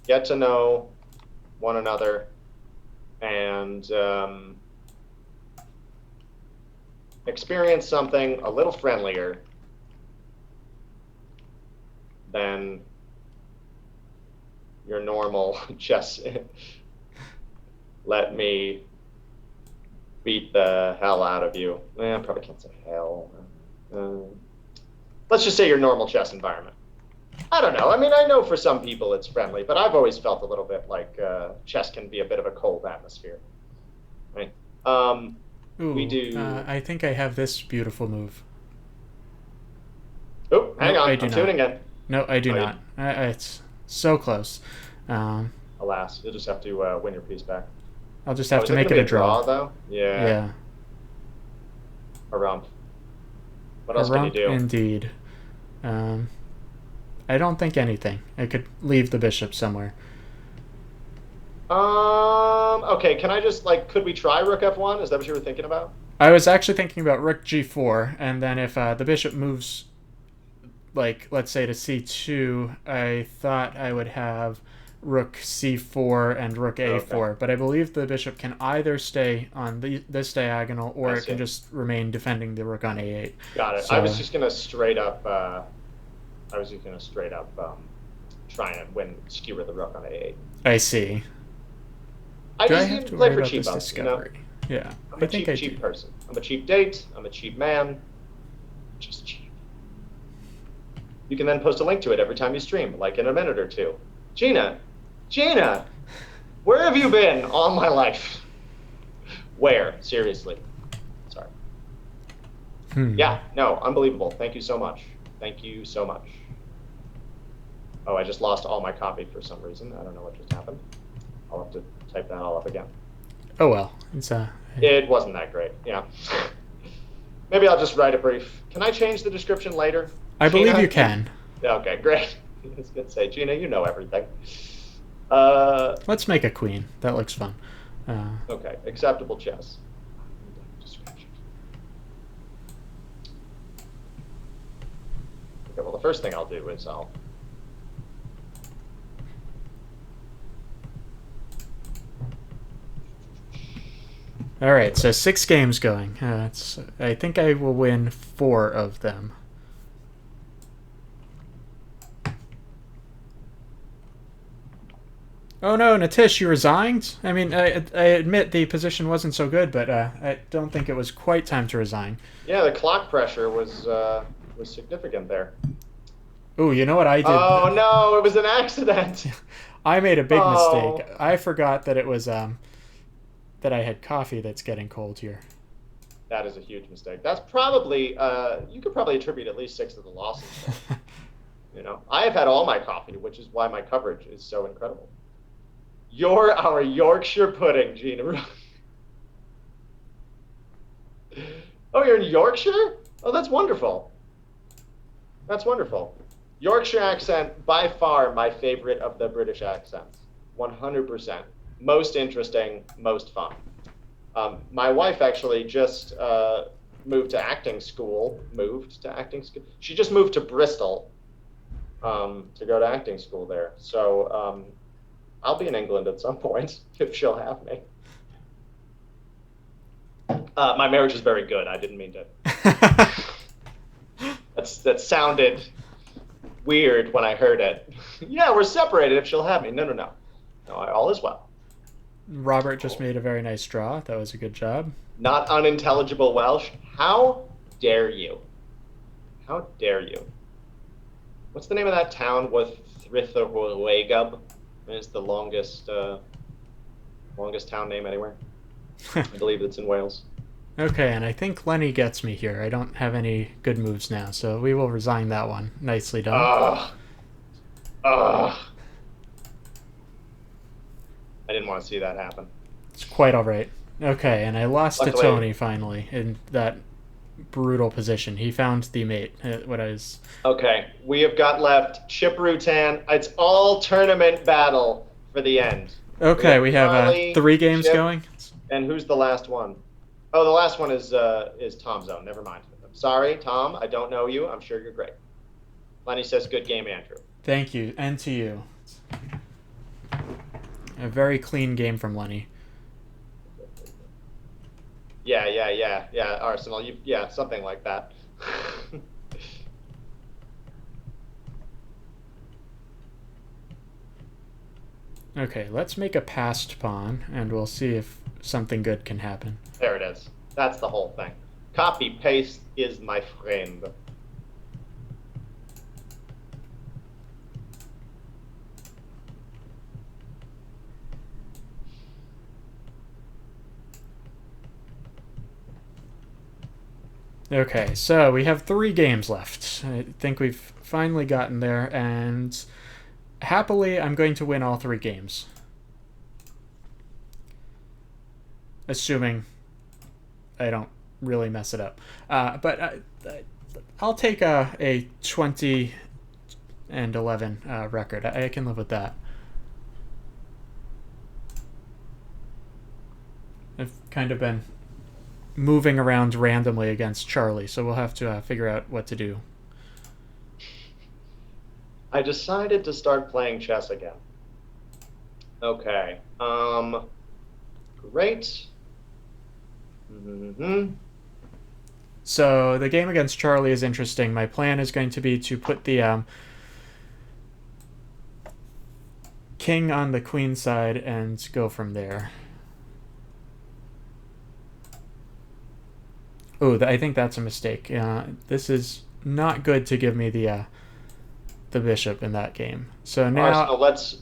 get to know one another, and experience something a little friendlier than your normal chess. Let me beat the hell out of you. I probably can't say hell. Uh, let's just say your normal chess environment. I don't know. I mean, I know for some people it's friendly, but I've always felt a little bit like chess can be a bit of a cold atmosphere. Right? We Ooh, do. I think I have this beautiful move. Oh, hang Nope, I on. do I'm not. tuning in. No, I do Oh, not. It's so close. Um, alas, you'll just have to win your piece back. I'll just Oh, have is to it going make to it be a a draw. draw, though? Yeah. Yeah. Around. What else can you Harump do? indeed. Um, I don't think anything. I could leave the bishop somewhere. Okay, can I just, like, could we try rook f1? Is that what you were thinking about? I was actually thinking about rook g4, and then if the bishop moves, like, let's say to c2, I thought I would have rook c4 and rook Okay, a4, but I believe the bishop can either stay on this diagonal or I it can see. just remain defending the rook on a8. Got it. I was So just gonna straight up, try and win, skewer the rook on a8. I see. I Do I just have to play worry for about cheap this votes, you know? discovery? Yeah, I'm I a think cheap, I do. cheap person. I'm a cheap date. I'm a cheap man. Just cheap. You can then post a link to it every time you stream, like in a minute or two. Gina, where have you been all my life? Where? Seriously. Sorry. Yeah, no, unbelievable. Thank you so much. Thank you so much. Oh, I just lost all my copy for some reason. I don't know what just happened. I'll have to type that all up again. Oh well, it's It wasn't that great. Yeah. Maybe I'll just write a brief. Can I change the description later? I believe you can. Okay, great. I was gonna say, Gina, you know everything. Let's make a queen. That looks fun. Okay, acceptable chess. Okay, well, the first thing I'll do is I'll. All right, so 6 games going. I think I will win 4 of them. Oh no, Natish, you resigned? I mean, I admit the position wasn't so good, but I don't think it was quite time to resign. Yeah, the clock pressure was significant there. Ooh, you know what I did? Oh no, it was an accident. I made a big Oh. mistake. I forgot that it was that I had coffee that's getting cold here. That is a huge mistake. That's probably you could probably attribute at least 6 of the losses. You know, I have had all my coffee, which is why my coverage is so incredible. You're our Yorkshire pudding, Gina. Oh, you're in Yorkshire? Oh, that's wonderful. That's wonderful. Yorkshire accent, by far my favorite of the British accents. 100%. Most interesting, most fun. My wife actually just moved to acting school. She just moved to Bristol to go to acting school there. So I'll be in England at some point if she'll have me. My marriage is very good. I didn't mean to. That sounded weird when I heard it. Yeah, we're separated if she'll have me. No. No, all is well. Robert just made a very nice draw. That was a good job. Not unintelligible Welsh. How dare you? How dare you? What's the name of that town with Thritherwegub? It's the longest town name anywhere. I believe it's in Wales. Okay, and I think Lenny gets me here. I don't have any good moves now, so we will resign that one. Nicely done. Ugh. I didn't want to see that happen. It's quite all right. Okay, and I lost Luckily, to Tony finally in that brutal position. He found the mate. What I was. Okay, we have got left Chip Rutan. It's all tournament battle for the end. Okay, we have Charlie, 3 games Chip, going. and who's the last one? Oh, the last one is Tom's own. Never mind. I'm sorry, Tom. I don't know you. I'm sure you're great. Lenny says, "Good game, Andrew." Thank you, and to you. A very clean game from Lenny. Yeah. Arsenal. Yeah, something like that. Okay, let's make a passed pawn, and we'll see if something good can happen. There it is. That's the whole thing. Copy paste is my friend. Okay, so we have 3 games left. I think we've finally gotten there, and happily, I'm going to win all 3 games. Assuming I don't really mess it up. But I'll take a 20 and 11 record. I can live with that. I've kind of been moving around randomly against Charlie, so we'll have to figure out what to do. I decided to start playing chess again. Okay. Great. So the game against Charlie is interesting. My plan is going to be to put the king on the queen side and go from there. Oh, I think that's a mistake. This is not good to give me the bishop in that game. So now, Arsenal, let's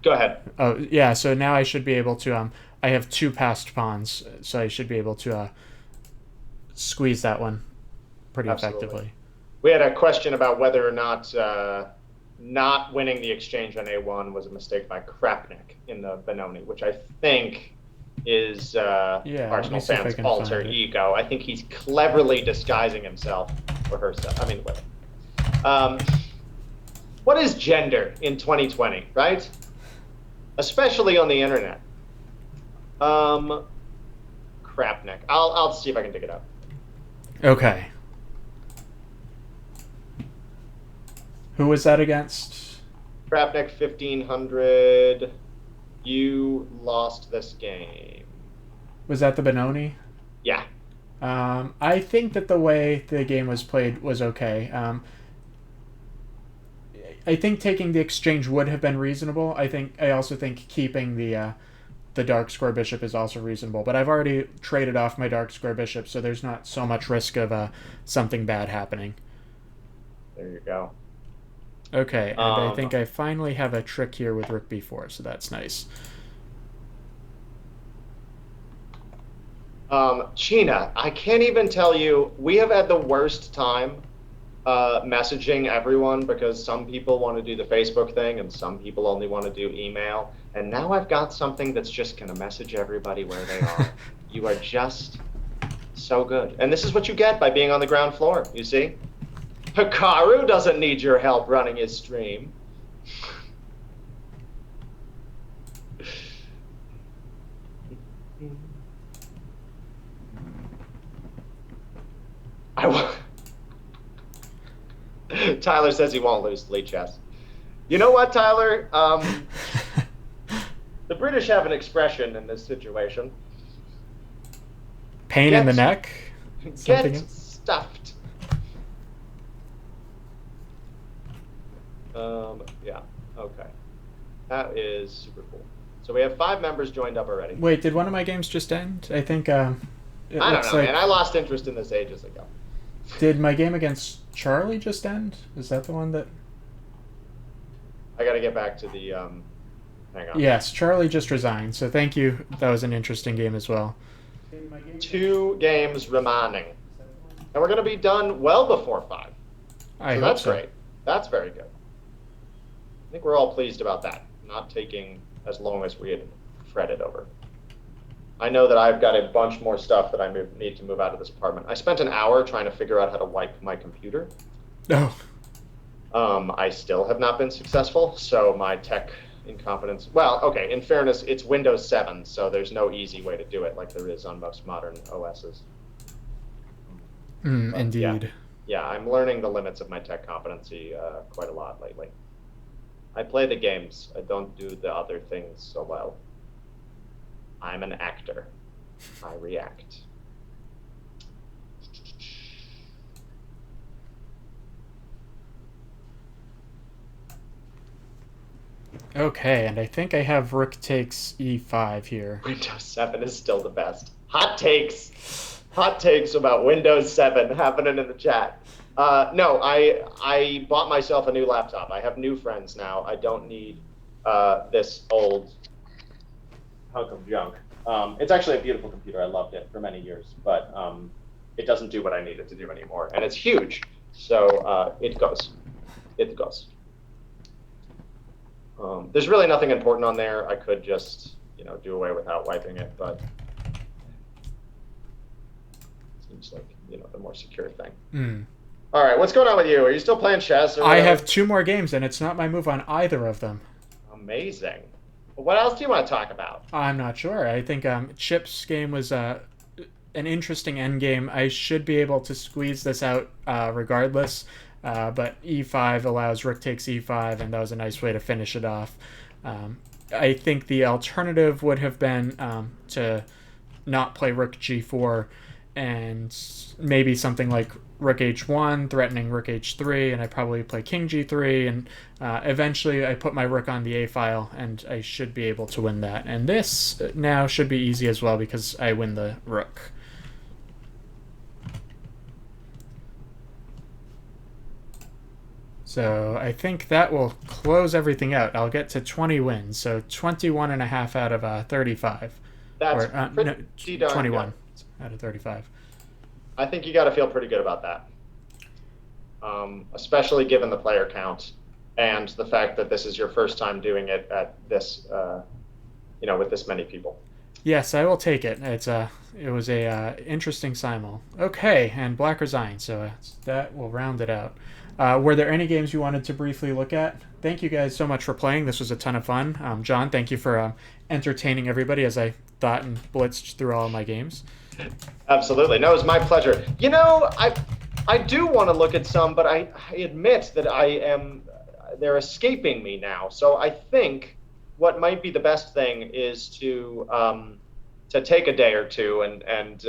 go ahead. Oh yeah, so now I should be able to. I have 2 passed pawns, so I should be able to squeeze that one pretty effectively. We had a question about whether or not not winning the exchange on A1 was a mistake by Krapnik in the Benoni, which I think is Arsenal fans' alter ego. I think he's cleverly disguising himself or herself. I mean, women. What is gender in 2020, right? Especially on the internet. Krapnik. I'll see if I can dig it up. Okay. Who was that against? Krapnik 1500. You lost this game. Was that the Benoni? Yeah. I think that the way the game was played was okay. I think taking the exchange would have been reasonable. I also think keeping the dark square bishop is also reasonable. But I've already traded off my dark square bishop, so there's not so much risk of something bad happening. There you go. Okay, and I think I finally have a trick here with rook b4, so that's nice. China, I can't even tell you, we have had the worst time messaging everyone because some people want to do the Facebook thing and some people only want to do email. And now I've got something that's just going to message everybody where they are. You are just so good. And this is what you get by being on the ground floor, you see? Hikaru doesn't need your help running his stream. Tyler says he won't lose lead chess. You know what, Tyler? The British have an expression in this situation. Pain in the neck? Get stuffed. Yeah, okay. That is super cool. So we have 5 members joined up already. Wait, did one of my games just end? I think I don't know, man. I lost interest in this ages ago. Did my game against Charlie just end? Is that the one that... I gotta get back to the, hang on. Yes, Charlie just resigned, so thank you. That was an interesting game as well. 2 games remaining. And we're gonna be done well before 5. So that's great. That's very good. I think we're all pleased about that. Not taking as long as we had fretted over. I know that I've got a bunch more stuff that I need to move out of this apartment. I spent an hour trying to figure out how to wipe my computer. Oh. I still have not been successful, so my tech incompetence. Well, okay. In fairness, it's Windows 7, so there's no easy way to do it like there is on most modern OSs. But yeah, Indeed. yeah, I'm learning the limits of my tech competency quite a lot lately. I play the games. I don't do the other things so well. I'm an actor. I react. Okay, and I think I have rook takes e5 here. Windows 7 is still the best. Hot takes. Hot takes about Windows 7 happening in the chat. No, I bought myself a new laptop. I have new friends now. I don't need this old hunk of junk. It's actually a beautiful computer. I loved it for many years, but it doesn't do what I need it to do anymore. And it's huge, so it goes. It goes. There's really nothing important on there. I could just, do away without wiping it, but it seems like, the more secure thing. All right, what's going on with you? Are you still playing chess? I have 2 more games, and it's not my move on either of them. Amazing. Well, what else do you want to talk about? I'm not sure. I think Chip's game was an interesting endgame. I should be able to squeeze this out regardless. But e5 allows rook takes e5, and that was a nice way to finish it off. I think the alternative would have been to not play rook g4 and maybe something like rook h1 threatening rook h3, and I probably play king g3, and eventually I put my rook on the a file, and I should be able to win that. And this now should be easy as well because I win the rook. So I think that will close everything out. I'll get to 20 wins, so 21 and a half out of 35. That's or, pretty darn 21 good. out of 35. I think you got to feel pretty good about that, especially given the player count and the fact that this is your first time doing it at this, with this many people. Yes, I will take it. It was a interesting simul. Okay, and Black resigns, so that will round it out. Were there any games you wanted to briefly look at? Thank you guys so much for playing. This was a ton of fun. John, thank you for entertaining everybody as I thought and blitzed through all of my games. Absolutely. No, it was my pleasure. I do want to look at some, but I admit that they're escaping me now. So I think what might be the best thing is to take a day or two and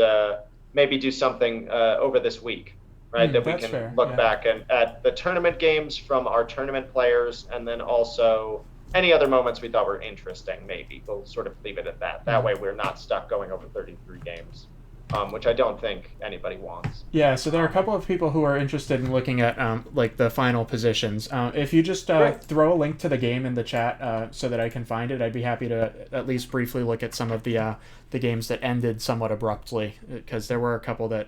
maybe do something over this week. Right, that we can look back at the tournament games from our tournament players, and then also any other moments we thought were interesting. Maybe we'll sort of leave it at that. That way we're not stuck going over 33 games, which I don't think anybody wants. Yeah, so there are a couple of people who are interested in looking at like the final positions. If you just throw a link to the game in the chat so that I can find it, I'd be happy to at least briefly look at some of the games that ended somewhat abruptly, because there were a couple that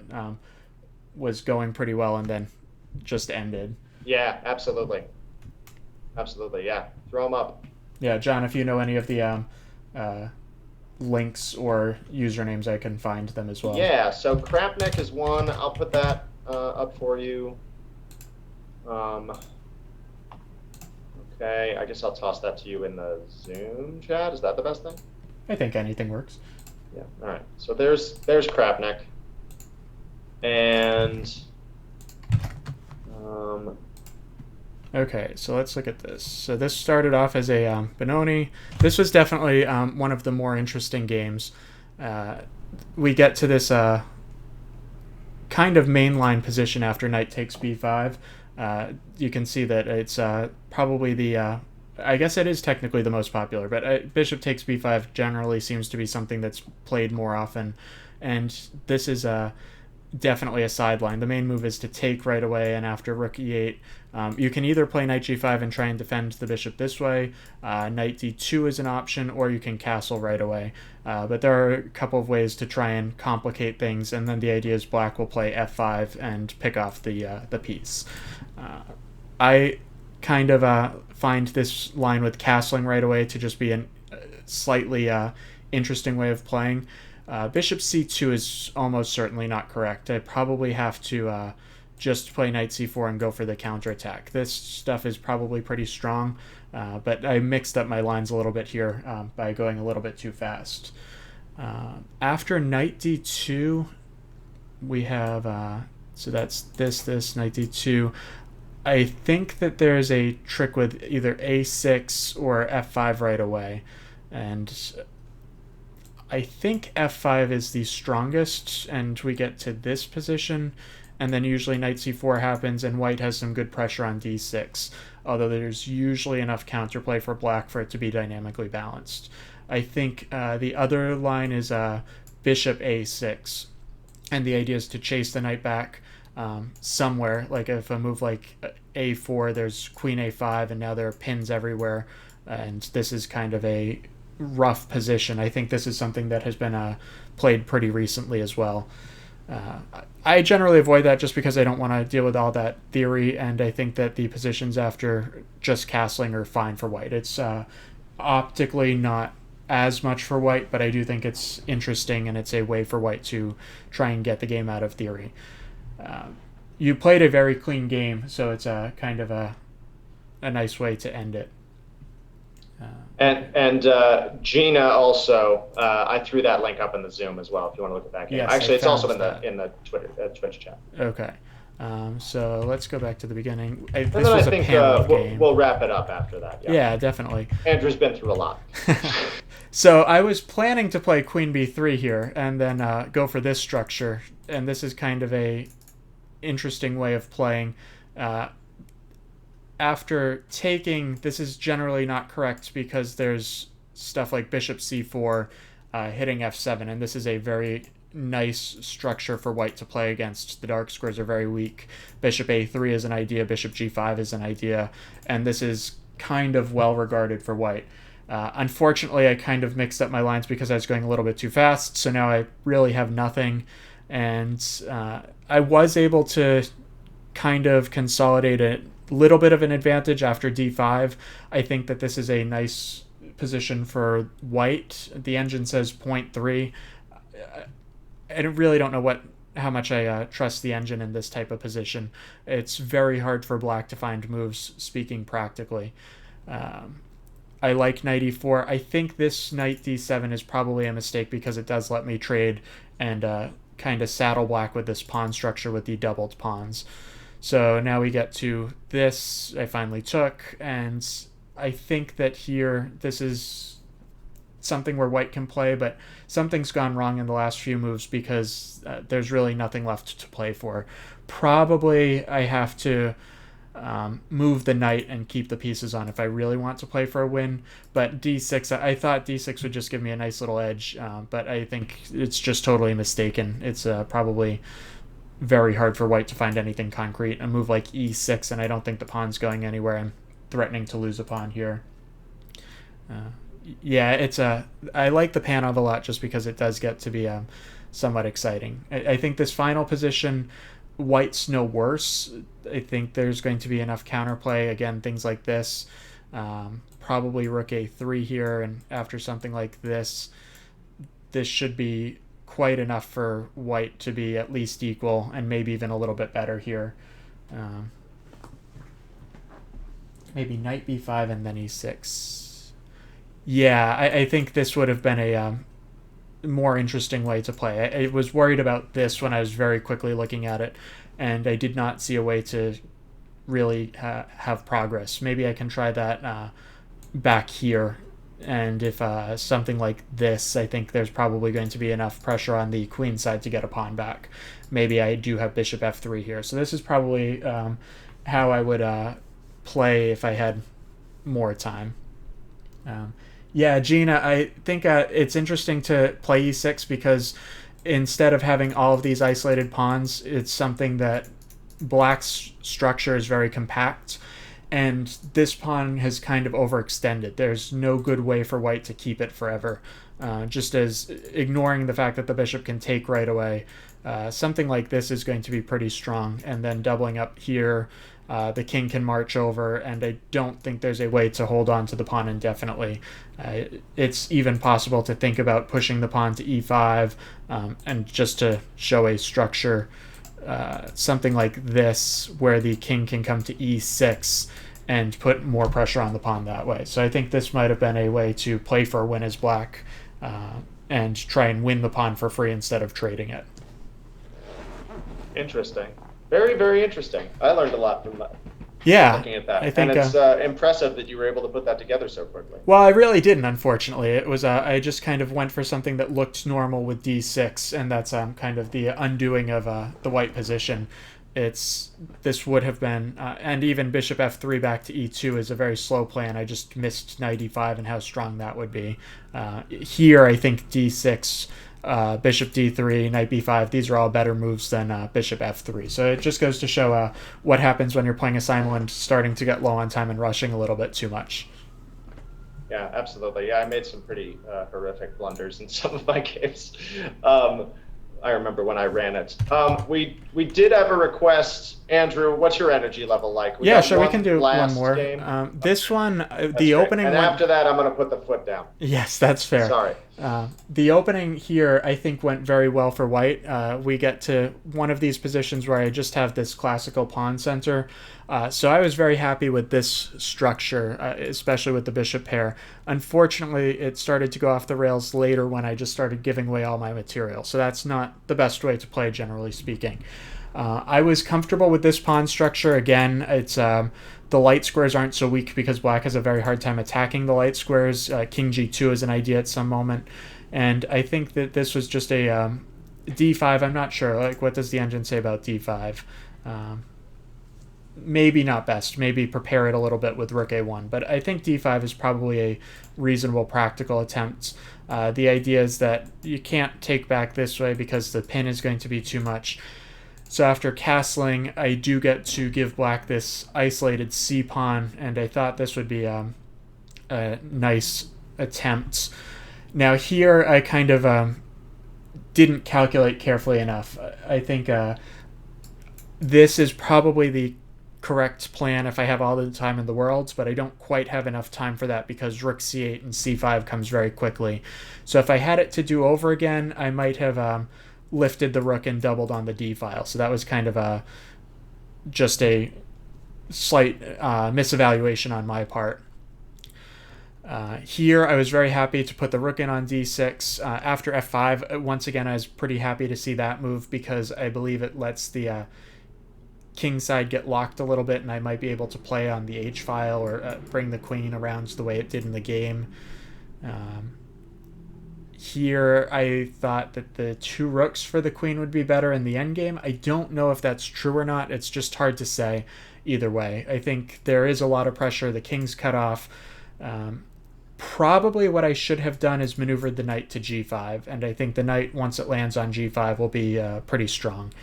was going pretty well and then just ended. Yeah, absolutely. Absolutely, yeah. Throw them up. Yeah, John, if you know any of the links or usernames, I can find them as well. Yeah, so Crapneck is one. I'll put that up for you. Okay, I guess I'll toss that to you in the Zoom chat. Is that the best thing? I think anything works. Yeah, all right. So there's Crapneck. And okay, so let's look at this. So this started off as a Benoni. This was definitely one of the more interesting games. We get to this kind of mainline position after knight takes b5. You can see that it's probably the I guess it is technically the most popular, but bishop takes b5 generally seems to be something that's played more often, and this is definitely a sideline. The main move is to take right away, and after rook e8, you can either play knight g5 and try and defend the bishop this way. Knight d2 is an option, or you can castle right away. But there are a couple of ways to try and complicate things, and then the idea is black will play f5 and pick off the piece. I kind of find this line with castling right away to just be a slightly interesting way of playing. Bishop c2 is almost certainly not correct. I probably have to just play knight c4 and go for the counterattack. This stuff is probably pretty strong, but I mixed up my lines a little bit here by going a little bit too fast. After knight d2, we have so that's this knight d2. I think that there's a trick with either a6 or f5 right away, and I think f5 is the strongest, and we get to this position, and then usually knight c4 happens, and white has some good pressure on d6, although there's usually enough counterplay for black for it to be dynamically balanced. I think the other line is bishop a6, and the idea is to chase the knight back somewhere. Like if a move like a4, there's queen a5, and now there are pins everywhere, and this is kind of a rough position. I think this is something that has been played pretty recently as well. I generally avoid that just because I don't want to deal with all that theory, and I think that the positions after just castling are fine for white. It's optically not as much for white, but I do think it's interesting, and it's a way for white to try and get the game out of theory. You played a very clean game, so it's a kind of a nice way to end it. And Gina also, I threw that link up in the Zoom as well if you want to look at that game. Yes, actually, it's also in the Twitch chat. Okay. So let's go back to the beginning. And then I think we'll wrap it up after that. Yeah, definitely. Andrew's been through a lot. So I was planning to play queen b3 here and then go for this structure, and this is kind of a interesting way of playing. After taking, this is generally not correct because there's stuff like bishop c4 hitting f7, and this is a very nice structure for white to play against. The dark squares are very weak. Bishop a3 is an idea, bishop g5 is an idea, and this is kind of well regarded for white. Unfortunately, I kind of mixed up my lines because I was going a little bit too fast, so now I really have nothing, and I was able to kind of consolidate a little bit of an advantage after d5. I think that this is a nice position for white. The engine says 0.3. I really don't know how much I trust the engine in this type of position. It's very hard for black to find moves, speaking practically. I like knight e4. I think this knight d7 is probably a mistake because it does let me trade and kind of saddle black with this pawn structure with the doubled pawns. So now we get to this. I finally took, and I think that here this is something where white can play, but something's gone wrong in the last few moves because there's really nothing left to play for. Probably I have to move the knight and keep the pieces on if I really want to play for a win, but d6, I thought d6 would just give me a nice little edge, but I think it's just totally mistaken. It's probably very hard for white to find anything concrete. A move like e6, and I don't think the pawn's going anywhere. I'm threatening to lose a pawn here. Yeah, I like the Panov a lot just because it does get to be somewhat exciting. I think this final position, white's no worse. I think there's going to be enough counterplay. Again, things like this. Probably rook a3 here, and after something like this should be quite enough for white to be at least equal and maybe even a little bit better here. Maybe knight b5 and then e6. Yeah, I think this would have been a more interesting way to play. I was worried about this when I was very quickly looking at it, and I did not see a way to really have progress. Maybe I can try that back here. And if something like this, I think there's probably going to be enough pressure on the queen side to get a pawn back. Maybe I do have bishop f3 here. So this is probably how I would play if I had more time. Yeah, Gina, I think it's interesting to play e6 because instead of having all of these isolated pawns, it's something that black's structure is very compact. And this pawn has kind of overextended. There's no good way for white to keep it forever. Just as ignoring the fact that the bishop can take right away, something like this is going to be pretty strong. And then doubling up here, the king can march over, and I don't think there's a way to hold on to the pawn indefinitely. It's even possible to think about pushing the pawn to e5 and just to show a structure something like this where the king can come to e6 and put more pressure on the pawn that way. So I think this might have been a way to play for a win as black and try and win the pawn for free instead of trading it. Interesting. Very, very interesting. I learned a lot from that. Yeah, Looking at that, I think, and it's impressive that you were able to put that together so quickly. well, I really didn't, unfortunately. It was I just kind of went for something that looked normal with d6, and that's kind of the undoing of the white position. This would have been, and even bishop f3 back to e2 is a very slow plan. I just missed knight e5 and how strong that would be. Here, I think d6, bishop d3, knight b5, these are all better moves than bishop f3. So it just goes to show what happens when you're playing a Simul and starting to get low on time and rushing a little bit too much. Yeah, absolutely. Yeah, I made some pretty horrific blunders in some of my games. I remember when I ran it. We did have a request. Andrew, what's your energy level like? Yeah, sure, we can do one more. This Okay. one, That's the great. opening and one. after that, I'm going to put the foot down. Yes, that's fair. Sorry. The opening here, I think, went very well for white. We get to one of these positions where I just have this classical pawn center. So I was very happy with this structure, especially with the bishop pair. Unfortunately, it started to go off the rails later when I just started giving away all my material. So that's not the best way to play, generally speaking. I was comfortable with this pawn structure. Again, it's the light squares aren't so weak because black has a very hard time attacking the light squares. King g2 is an idea at some moment. And I think that this was just a d5. I'm not sure. Like, what does the engine say about d5? Maybe not best. Maybe prepare it a little bit with rook a1. But I think d5 is probably a reasonable practical attempt. The idea is that you can't take back this way because the pin is going to be too much. So after castling, I do get to give black this isolated c-pawn, and I thought this would be a nice attempt. Now here, I kind of didn't calculate carefully enough. I think this is probably the correct plan if I have all the time in the world, but I don't quite have enough time for that because rook c8 and c5 comes very quickly. So if I had it to do over again, I might have lifted the rook and doubled on the d file. So that was kind of just a slight misevaluation on my part. Here, I was very happy to put the rook in on d6. After f5, once again, I was pretty happy to see that move because I believe it lets the king side get locked a little bit, and I might be able to play on the h file or bring the queen around the way it did in the game. Here, I thought that the two rooks for the queen would be better in the endgame. I don't know if that's true or not. It's just hard to say either way. I think there is a lot of pressure. The king's cut off. Probably what I should have done is maneuvered the knight to g5, and I think the knight, once it lands on g5, will be pretty strong.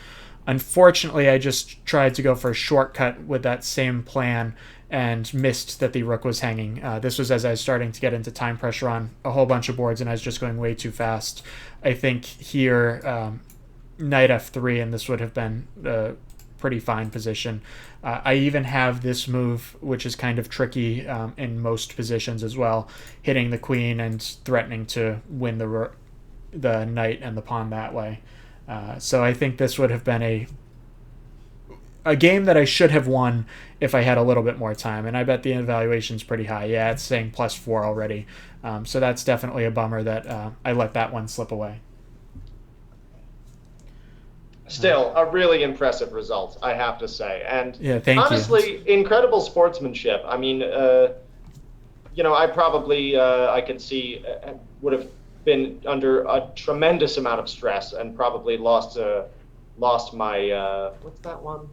Unfortunately, I just tried to go for a shortcut with that same plan and missed that the rook was hanging. This was as I was starting to get into time pressure on a whole bunch of boards, and I was just going way too fast. I think here, knight f3, and this would have been a pretty fine position. I even have this move, which is kind of tricky in most positions as well, hitting the queen and threatening to win the knight and the pawn that way. So I think this would have been a game that I should have won if I had a little bit more time, and I bet the evaluation's pretty high. Yeah, it's saying +4 already. So that's definitely a bummer that I let that one slip away. Still, a really impressive result, I have to say. And yeah, thank honestly, incredible sportsmanship. I mean, I probably, I can see, would have been under a tremendous amount of stress and probably lost my, what's that one?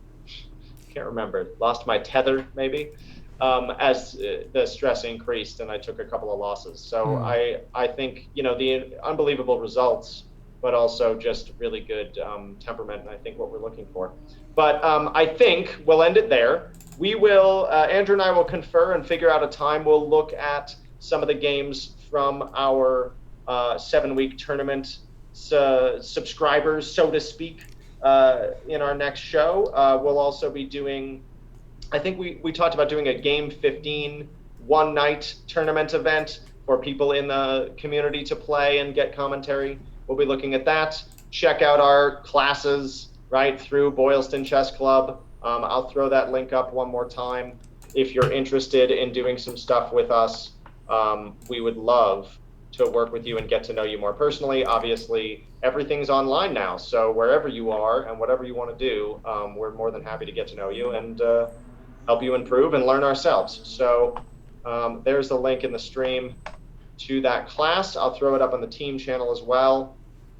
Can't remember. Lost my tether, maybe, as the stress increased and I took a couple of losses. So I think, the unbelievable results, but also just really good temperament, and I think what we're looking for. But I think we'll end it there. We will, Andrew and I will confer and figure out a time. We'll look at some of the games from our 7-week tournament subscribers, so to speak, in our next show. We'll also be doing, I think we talked about doing a Game 15 one-night tournament event for people in the community to play and get commentary. We'll be looking at that. Check out our classes, right, through Boylston Chess Club. I'll throw that link up one more time. If you're interested in doing some stuff with us, we would love to work with you and get to know you more personally. Obviously, everything's online now, so wherever you are and whatever you want to do, we're more than happy to get to know you and help you improve and learn ourselves. So there's the link in the stream to that class. I'll throw it up on the team channel as well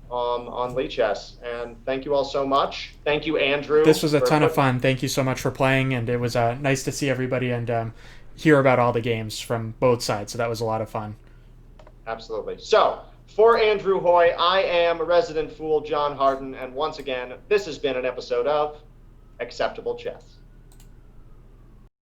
on Lichess. And thank you all so much. Thank you, This Andrew, was a for ton of putting. fun. Thank you so much for playing, and it was nice to see everybody and hear about all the games from both sides. So that was a lot of fun. Absolutely. So for Andrew Hoy, I am resident fool John Harden, and once again, this has been an episode of Acceptable Chess.